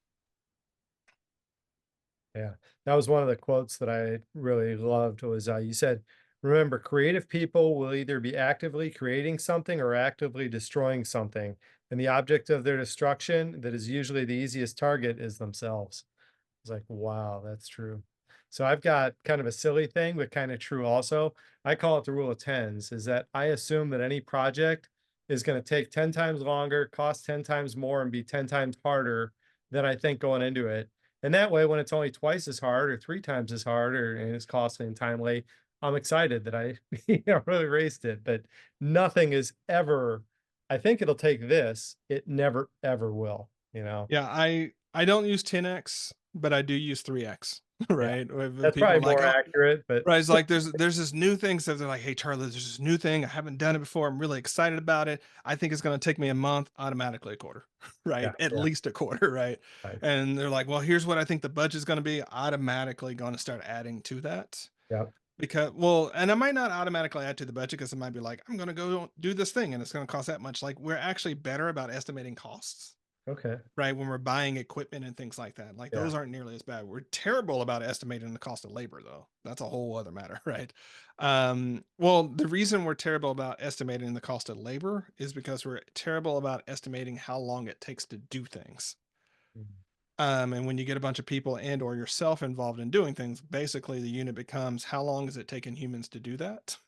Yeah, that was one of the quotes that I really loved was, you said, "Remember, creative people will either be actively creating something or actively destroying something, and the object of their destruction, that is usually the easiest target, is themselves." It's like, wow, that's true. So I've got kind of a silly thing, but kind of true also. I call it the rule of tens, is that I assume that any project is going to take 10 times longer, cost 10 times more, and be 10 times harder than I think going into it. And that way, when it's only twice as hard or 3 times as hard or and it's costly and timely, I'm excited that I really raced it. But nothing is ever, I think it'll take this. It never ever will, you know? Yeah, I don't use 10x, but I do use 3x, Yeah. right? When That's people probably are like, more "Oh," accurate, but right, it's like there's this new thing, so they're like, "Hey, Charlie, there's this new thing. I haven't done it before. I'm really excited about it. I think it's gonna take me a month." Automatically a quarter, yeah, right? At yeah, least a quarter, right? right. And they're like, "Well, here's what I think the budget's gonna be." Automatically gonna start adding to that Yep. because, well, and I might not automatically add to the budget because it might be like, "I'm gonna go do this thing and it's gonna cost that much." Like we're actually better about estimating costs, Okay. right? When we're buying equipment and things like that, like Yeah. those aren't nearly as bad. We're terrible about estimating the cost of labor, though. That's a whole other matter, right? Well, the reason we're terrible about estimating the cost of labor is because we're terrible about estimating how long it takes to do things. Mhm. And when you get a bunch of people and or yourself involved in doing things, basically the unit becomes how long is it taking humans to do that?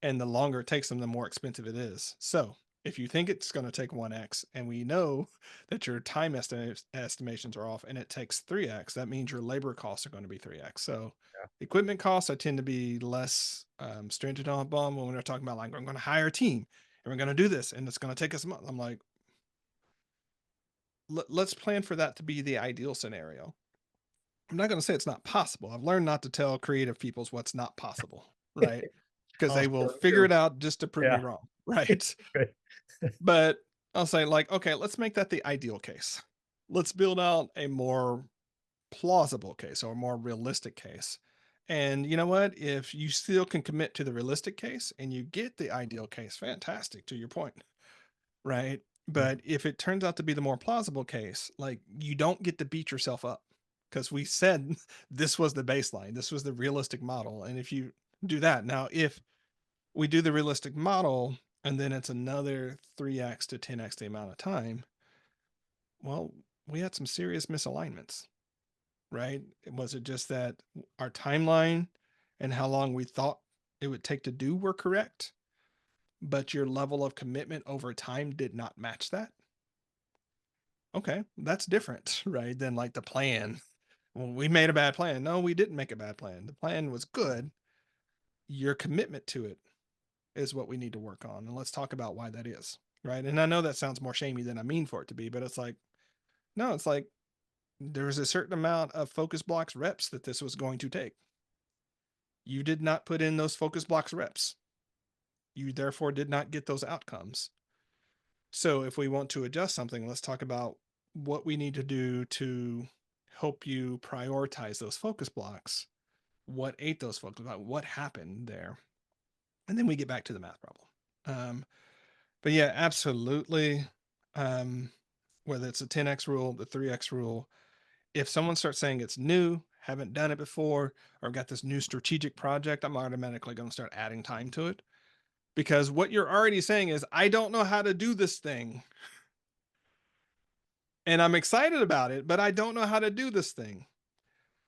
And the longer it takes them, the more expensive it is. So If you think it's going to take 1x and we know that your time estimations are off and it takes 3x, that means your labor costs are going to be 3x. So equipment costs I tend to be less stringent on when we're talking about like I'm going to hire a team and we're going to do this and it's going to take us a month. I'm like, let's plan for that to be the ideal scenario. I'm not going to say it's not possible. I've learned not to tell creative peoples what's not possible, right? Because I'll they will still figure do. it out just to prove me Yeah. wrong, right? Good. But I'll say, like, okay, let's make that the ideal case. Let's build out a more plausible case or a more realistic case. And you know what? If you still can commit to the realistic case and you get the ideal case, fantastic, to your point, right? Yeah. But if it turns out to be the more plausible case, like you don't get to beat yourself up because we said this was the baseline, this was the realistic model. And if you do that, now if we do the realistic model and then it's another 3x to 10x the amount of time, well, we had some serious misalignments, right? Was it just that our timeline and how long we thought it would take to do were correct, but your level of commitment over time did not match that? Okay, that's different, right? Than like the plan. Well, we made a bad plan. No, we didn't make a bad plan. The plan was good. Your commitment to it is what we need to work on. And let's talk about why that is. Right. And I know that sounds more shamey than I mean for it to be, but it's like, no, it's like there's a certain amount of focus blocks reps that this was going to take. You did not put in those focus blocks reps. You therefore did not get those outcomes. So if we want to adjust something, let's talk about what we need to do to help you prioritize those focus blocks. What ate those focus blocks? What happened there? And then we get back to the math problem. But yeah, absolutely. Um, whether it's a 10x rule, the 3x rule, if someone starts saying it's new, haven't done it before, or got this new strategic project, I'm automatically going to start adding time to it because what you're already saying is, I don't know how to do this thing. And I'm excited about it, but I don't know how to do this thing.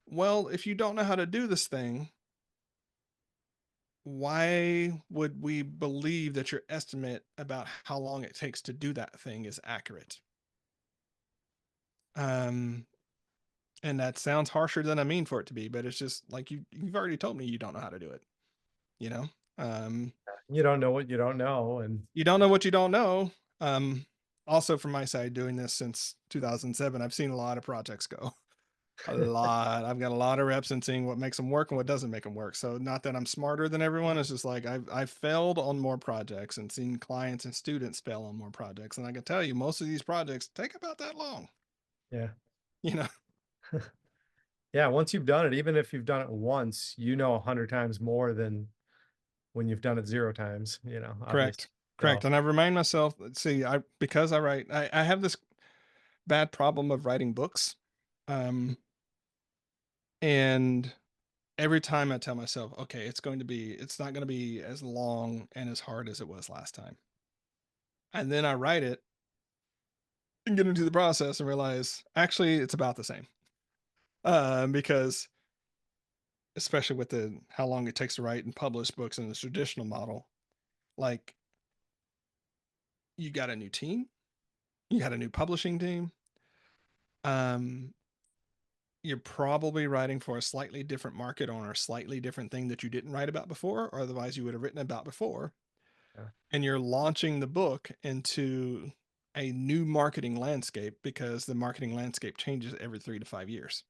Well, if you don't know how to do this thing, why would we believe that your estimate about how long it takes to do that thing is accurate? Um, and that sounds harsher than I mean for it to be, but it's just like you've already told me you don't know how to do it, you know? Um, You don't know what you don't know. And you don't know what you don't know. Um, Also from my side, doing this since 2007, I've seen a lot of projects go. A lot. I've got a lot of reps in seeing what makes them work and what doesn't make them work. So not that I'm smarter than everyone. It's just like I've failed on more projects and seen clients and students fail on more projects. And I can tell you most of these projects take about that long, yeah. you know. Yeah. Once you've done it, even if you've done it once, you know 100 times more than when you've done it 0 times, obviously. Correct. So Correct. And I remind myself, see, because I write, I have this bad problem of writing books. Um, and every time I tell myself, okay, it's not going to be as long and as hard as it was last time. And then I write it and get into the process and realize actually it's about the same. Because especially with the how long it takes to write and publish books in the traditional model, like you got a new team, you got a new publishing team. Um, you're probably writing for a slightly different market on a slightly different thing that you didn't write about before, or otherwise you would have written about before. yeah. And you're launching the book into a new marketing landscape because the marketing landscape changes every 3 to 5 years.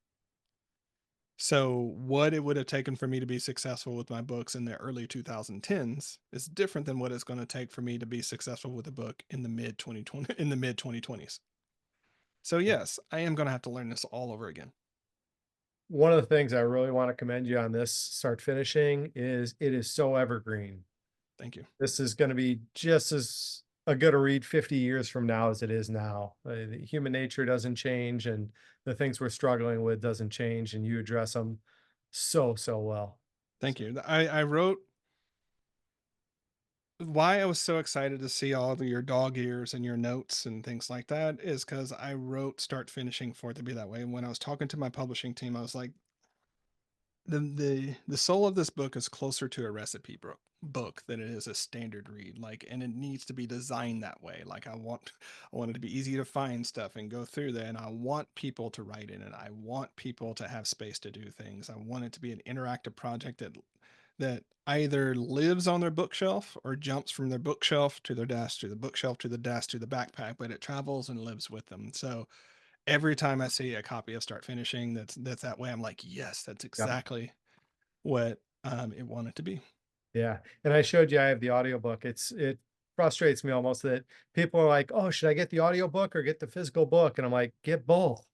So, what it would have taken for me to be successful with my books in the early 2010s is different than what it's going to take for me to be successful with a book in the mid 2020s. So, yes, I am going to have to learn this all over again. One of the things I really want to commend you on this start finishing is it is so evergreen. Thank you. This is going to be just as a good a read 50 years from now as it is now. The human nature doesn't change, and the things we're struggling with doesn't change, and you address them so well. Thank you. I wrote why I was so excited to see all of your dog ears and your notes and things like that is because I wrote start finishing for it to be that way. And when I was talking to my publishing team, I was like, the soul of this book is closer to a recipe book book than it is a standard read, like, and it needs to be designed that way. Like, I want it to be easy to find stuff and go through there, and I want people to write in it. I want people to have space to do things. I want it to be an interactive project that either lives on their bookshelf or jumps from their bookshelf to their desk, to the bookshelf, to the desk, to the backpack, but it travels and lives with them. So every time I see a copy of Start Finishing that's that way, I'm like, yes, that's Yep. exactly what it wanted to be. Yeah, and I showed you I have the audiobook. It frustrates me almost that people are like, "Oh, should I get the audiobook or get the physical book?" And I'm like, "Get both."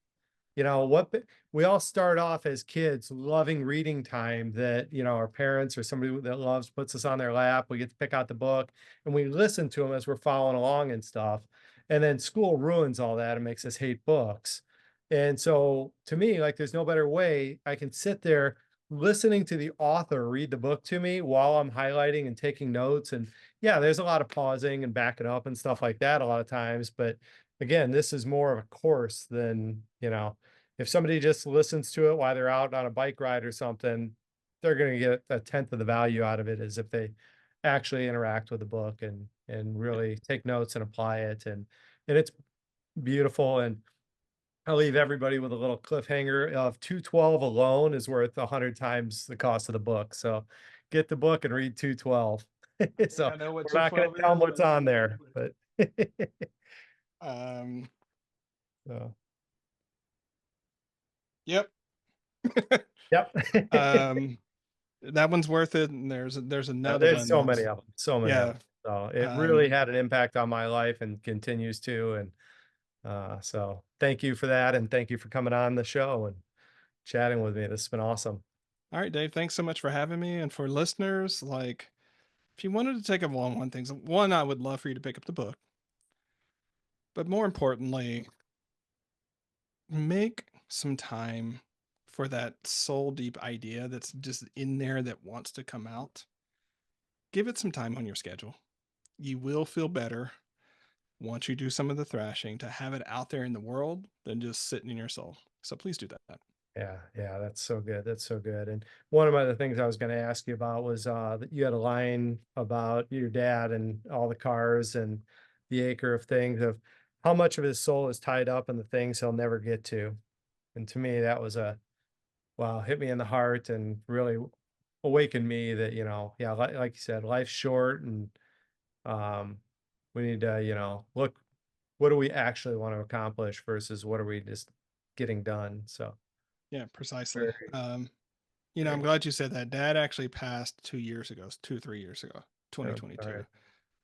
You know, we all start off as kids loving reading time that, our parents or somebody that loves puts us on their lap. We get to pick out the book and we listen to them as we're following along and stuff. And then school ruins all that and makes us hate books. And so to me, like there's no better way I can sit there listening to the author read the book to me while I'm highlighting and taking notes. And yeah, there's a lot of pausing and backing up and stuff like that a lot of times. But again, this is more of a course than, if somebody just listens to it while they're out on a bike ride or something, they're going to get a tenth of the value out of it as if they actually interact with the book and Yeah. really take notes and apply it. And it's beautiful. And I'll leave everybody with a little cliffhanger of 212 alone is worth 100 times the cost of the book. So get the book and read 212. I think So I know what we're not going to 212 tell them is, what's but on there, but um so, yep. yep. um that one's worth it, and there's another There's one so many that's, of them, so many of yeah. them. So it really um had an impact on my life and continues to. And so thank you for that. And thank you for coming on the show and chatting with me. This has been awesome. all right, Dave, thanks so much for having me. And for listeners, like, if you wanted to take a one things, one, I would love for you to pick up the book, but more importantly, make some time for that soul deep idea that's just in there that wants to come out. Give it some time on your schedule. You will feel better once you do some of the thrashing to have it out there in the world than just sitting in your soul. So please do that. Yeah, yeah, that's so good. That's so good. And one of my other things I was going to ask you about was that you had a line about your dad and all the cars and the acre of things of how much of his soul is tied up in the things he'll never get to. And to me, that was a wow, hit me in the heart and really awakened me that, yeah, like you said, life's short and um, we need to, look, what do we actually want to accomplish versus what are we just getting done? So Yeah, precisely. very, I'm very, glad you said that. Dad actually passed 2 years ago, 2 3 years ago, all right. 2022.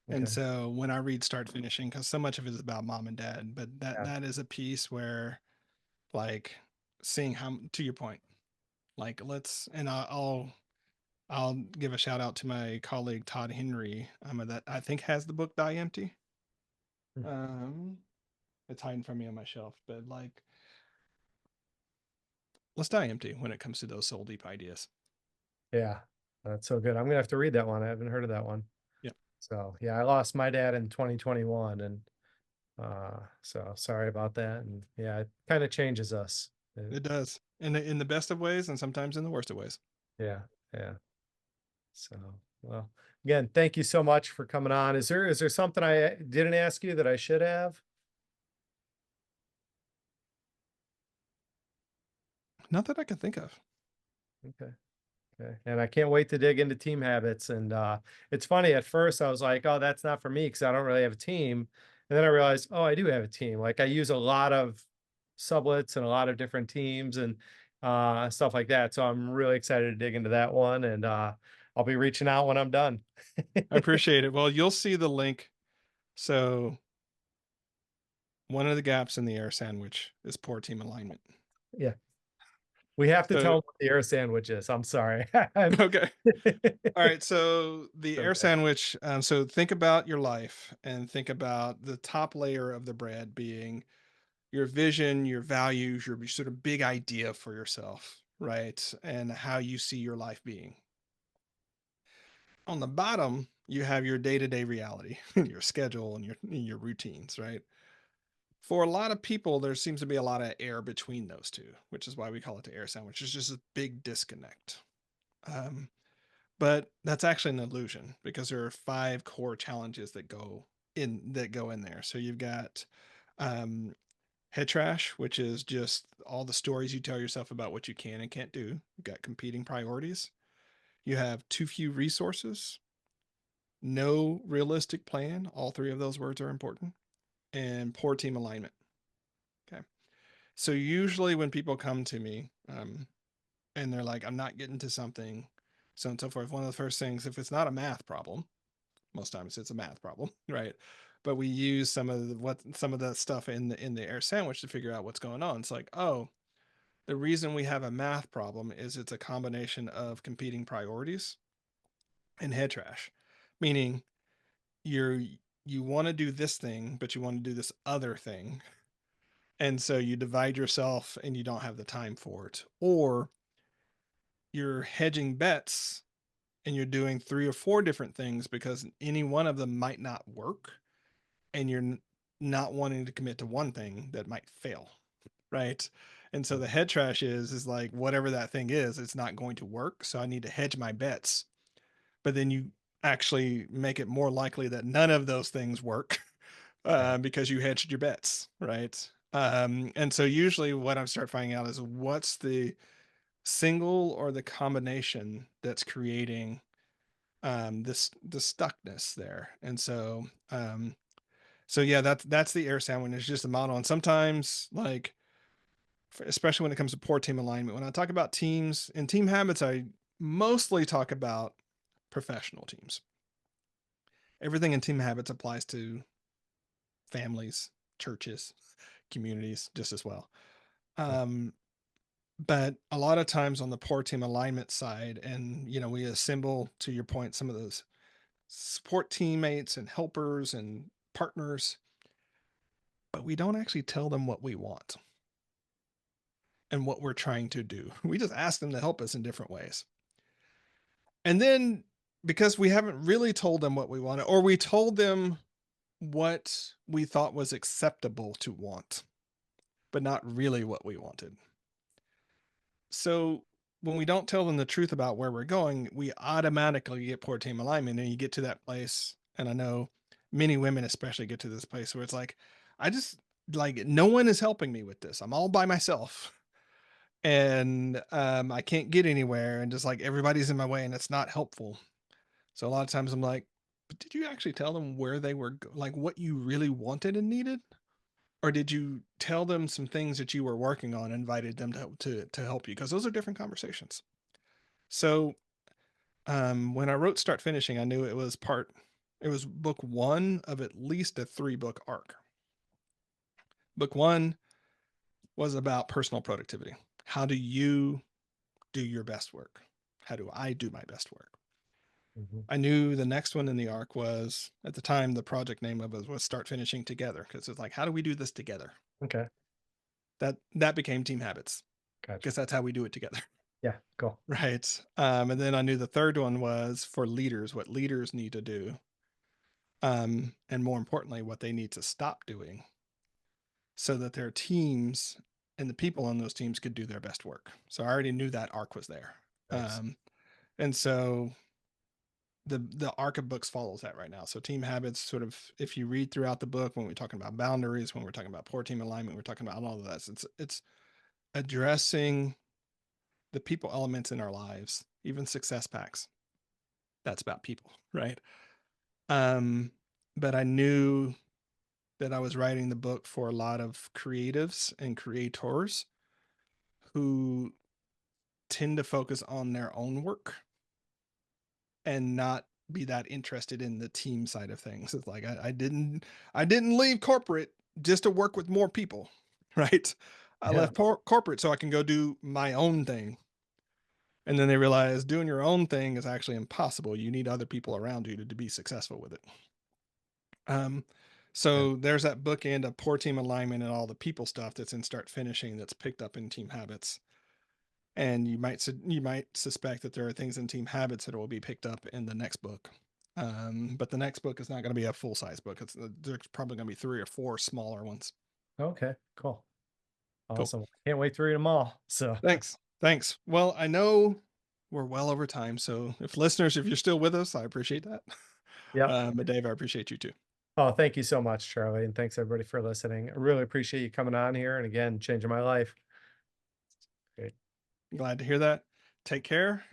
And Okay. so when I read Start Finishing, because so much of it is about mom and dad, but that Yeah. that is a piece where, like, seeing how, to your point, like, and I'll give a shout out to my colleague Todd Henry, that I think has the book Die Empty. Mm. Um, it's hiding from me on my shelf, but like, let's die empty when it comes to those soul deep ideas. Yeah. That's so good. I'm gonna have to read that one. I haven't heard of that one. Yep, So yeah, I lost my dad in 2021 and so sorry about that. And yeah, it kind of changes us. it does, in the best of ways, and sometimes in the worst of ways. Yeah. Yeah. So, well, again, thank you so much for coming on. Is there something I didn't ask you that I should have? Not that I can think of. Okay. Okay. And I can't wait to dig into team habits. And it's funny, at first I was like, oh, that's not for me because I don't really have a team. And then I realized, oh, I do have a team. Like I use a lot of sublets and a lot of different teams and stuff like that. So I'm really excited to dig into that one. And I'll be reaching out when I'm done. I appreciate it. Well, you'll see the link. So one of the gaps in the air sandwich is poor team alignment. Yeah. We have to tell So them what the air sandwich is. I'm sorry. I'm okay. All right, so the so air good. sandwich. So think about your life and think about the top layer of the bread being your vision, your values, your sort of big idea for yourself, right? And how you see your life being. On the bottom, you have your day-to-day reality, your schedule and your routines, right? For a lot of people, there seems to be a lot of air between those two, which is why we call it the air sandwich. It's just a big disconnect. Um, but that's actually an illusion because there are 5 core challenges that go in there. So you've got um, head trash, which is just all the stories you tell yourself about what you can and can't do. You've got competing priorities. You have too few resources, no realistic plan. All 3 of those words are important, and poor team alignment. Okay. So usually when people come to me, and they're like, I'm not getting to something, so on and so forth. One of the first things, if it's not a math problem, most times it's a math problem, right? But we use some of that stuff in the air sandwich to figure out what's going on. It's like, oh, the reason we have a math problem is it's a combination of competing priorities and head trash, meaning you're you want to do this thing, but you want to do this other thing. And so you divide yourself and you don't have the time for it. Or you're hedging bets and you're doing 3 or 4 different things because any one of them might not work, and you're not wanting to commit to one thing that might fail, right? And so the head trash is like whatever that thing is, it's not going to work, so I need to hedge my bets. But then you actually make it more likely that none of those things work Yeah. because you hedged your bets, right? And so usually what I start finding out is what's the single or the combination that's creating the stuckness there. And so yeah, that's the air sandwich. It's just a model. And sometimes, like, especially when it comes to poor team alignment, when I talk about teams and team habits, I mostly talk about professional teams. Everything in team habits applies to families, churches, communities just as well. Yeah. Um, but a lot of times on the poor team alignment side, and we assemble, to your point, some of those support teammates and helpers and partners, but we don't actually tell them what we want and what we're trying to do. We just ask them to help us in different ways. And then because we haven't really told them what we wanted, or we told them what we thought was acceptable to want, but not really what we wanted. So when we don't tell them the truth about where we're going, we automatically get poor team alignment. And you get to that place. And I know many women, especially, get to this place where it's like, I just like no one is helping me with this. I'm all by myself. And I can't get anywhere. And just like everybody's in my way and it's not helpful. So a lot of times I'm like, but did you actually tell them where they were, like what you really wanted and needed? Or did you tell them some things that you were working on and invited them to help you? Because those are different conversations. So when I wrote Start Finishing, I knew it was book one of at least a 3-book arc. Book one was about personal productivity. How do you do your best work? How do I do my best work? Mhm. I knew the next one in the arc was, at the time, the project name of it was Start Finishing Together, because it's like, how do we do this together? Okay. That became Team Habits, Gotcha. because that's how we do it together. Yeah. Cool. Right. And then I knew the third one was for leaders, what leaders need to do. And more importantly, what they need to stop doing so that their teams and the people on those teams could do their best work. So I already knew that arc was there. Nice. And so the arc of books follows that right now. So team habits, sort of, if you read throughout the book, when we're talking about boundaries, when we're talking about poor team alignment, we're talking about all of that. It's addressing the people elements in our lives, even success packs. That's about people, right? Um, but I knew that I was writing the book for a lot of creatives and creators who tend to focus on their own work and not be that interested in the team side of things. It's like I didn't leave corporate just to work with more people, right? I Yeah. left corporate so I can go do my own thing. And then they realize doing your own thing is actually impossible. You need other people around you to be successful with it. Um, Yeah. so there's that bookend of poor team alignment and all the people stuff that's in Start Finishing that's picked up in Team Habits. And you might suspect that there are things in Team Habits that will be picked up in the next book. But the next book is not going to be a full size book. There's probably going to be 3 or 4 smaller ones. Okay. Cool. Cool. Awesome. Can't wait to read them all. So Thanks. Thanks. Well, I know we're well over time. So if listeners, if you're still with us, I appreciate that. Yep. But Dave, I appreciate you too. Oh, thank you so much, Charlie. And thanks everybody for listening. I really appreciate you coming on here and again, changing my life. Great. Glad to hear that. Take care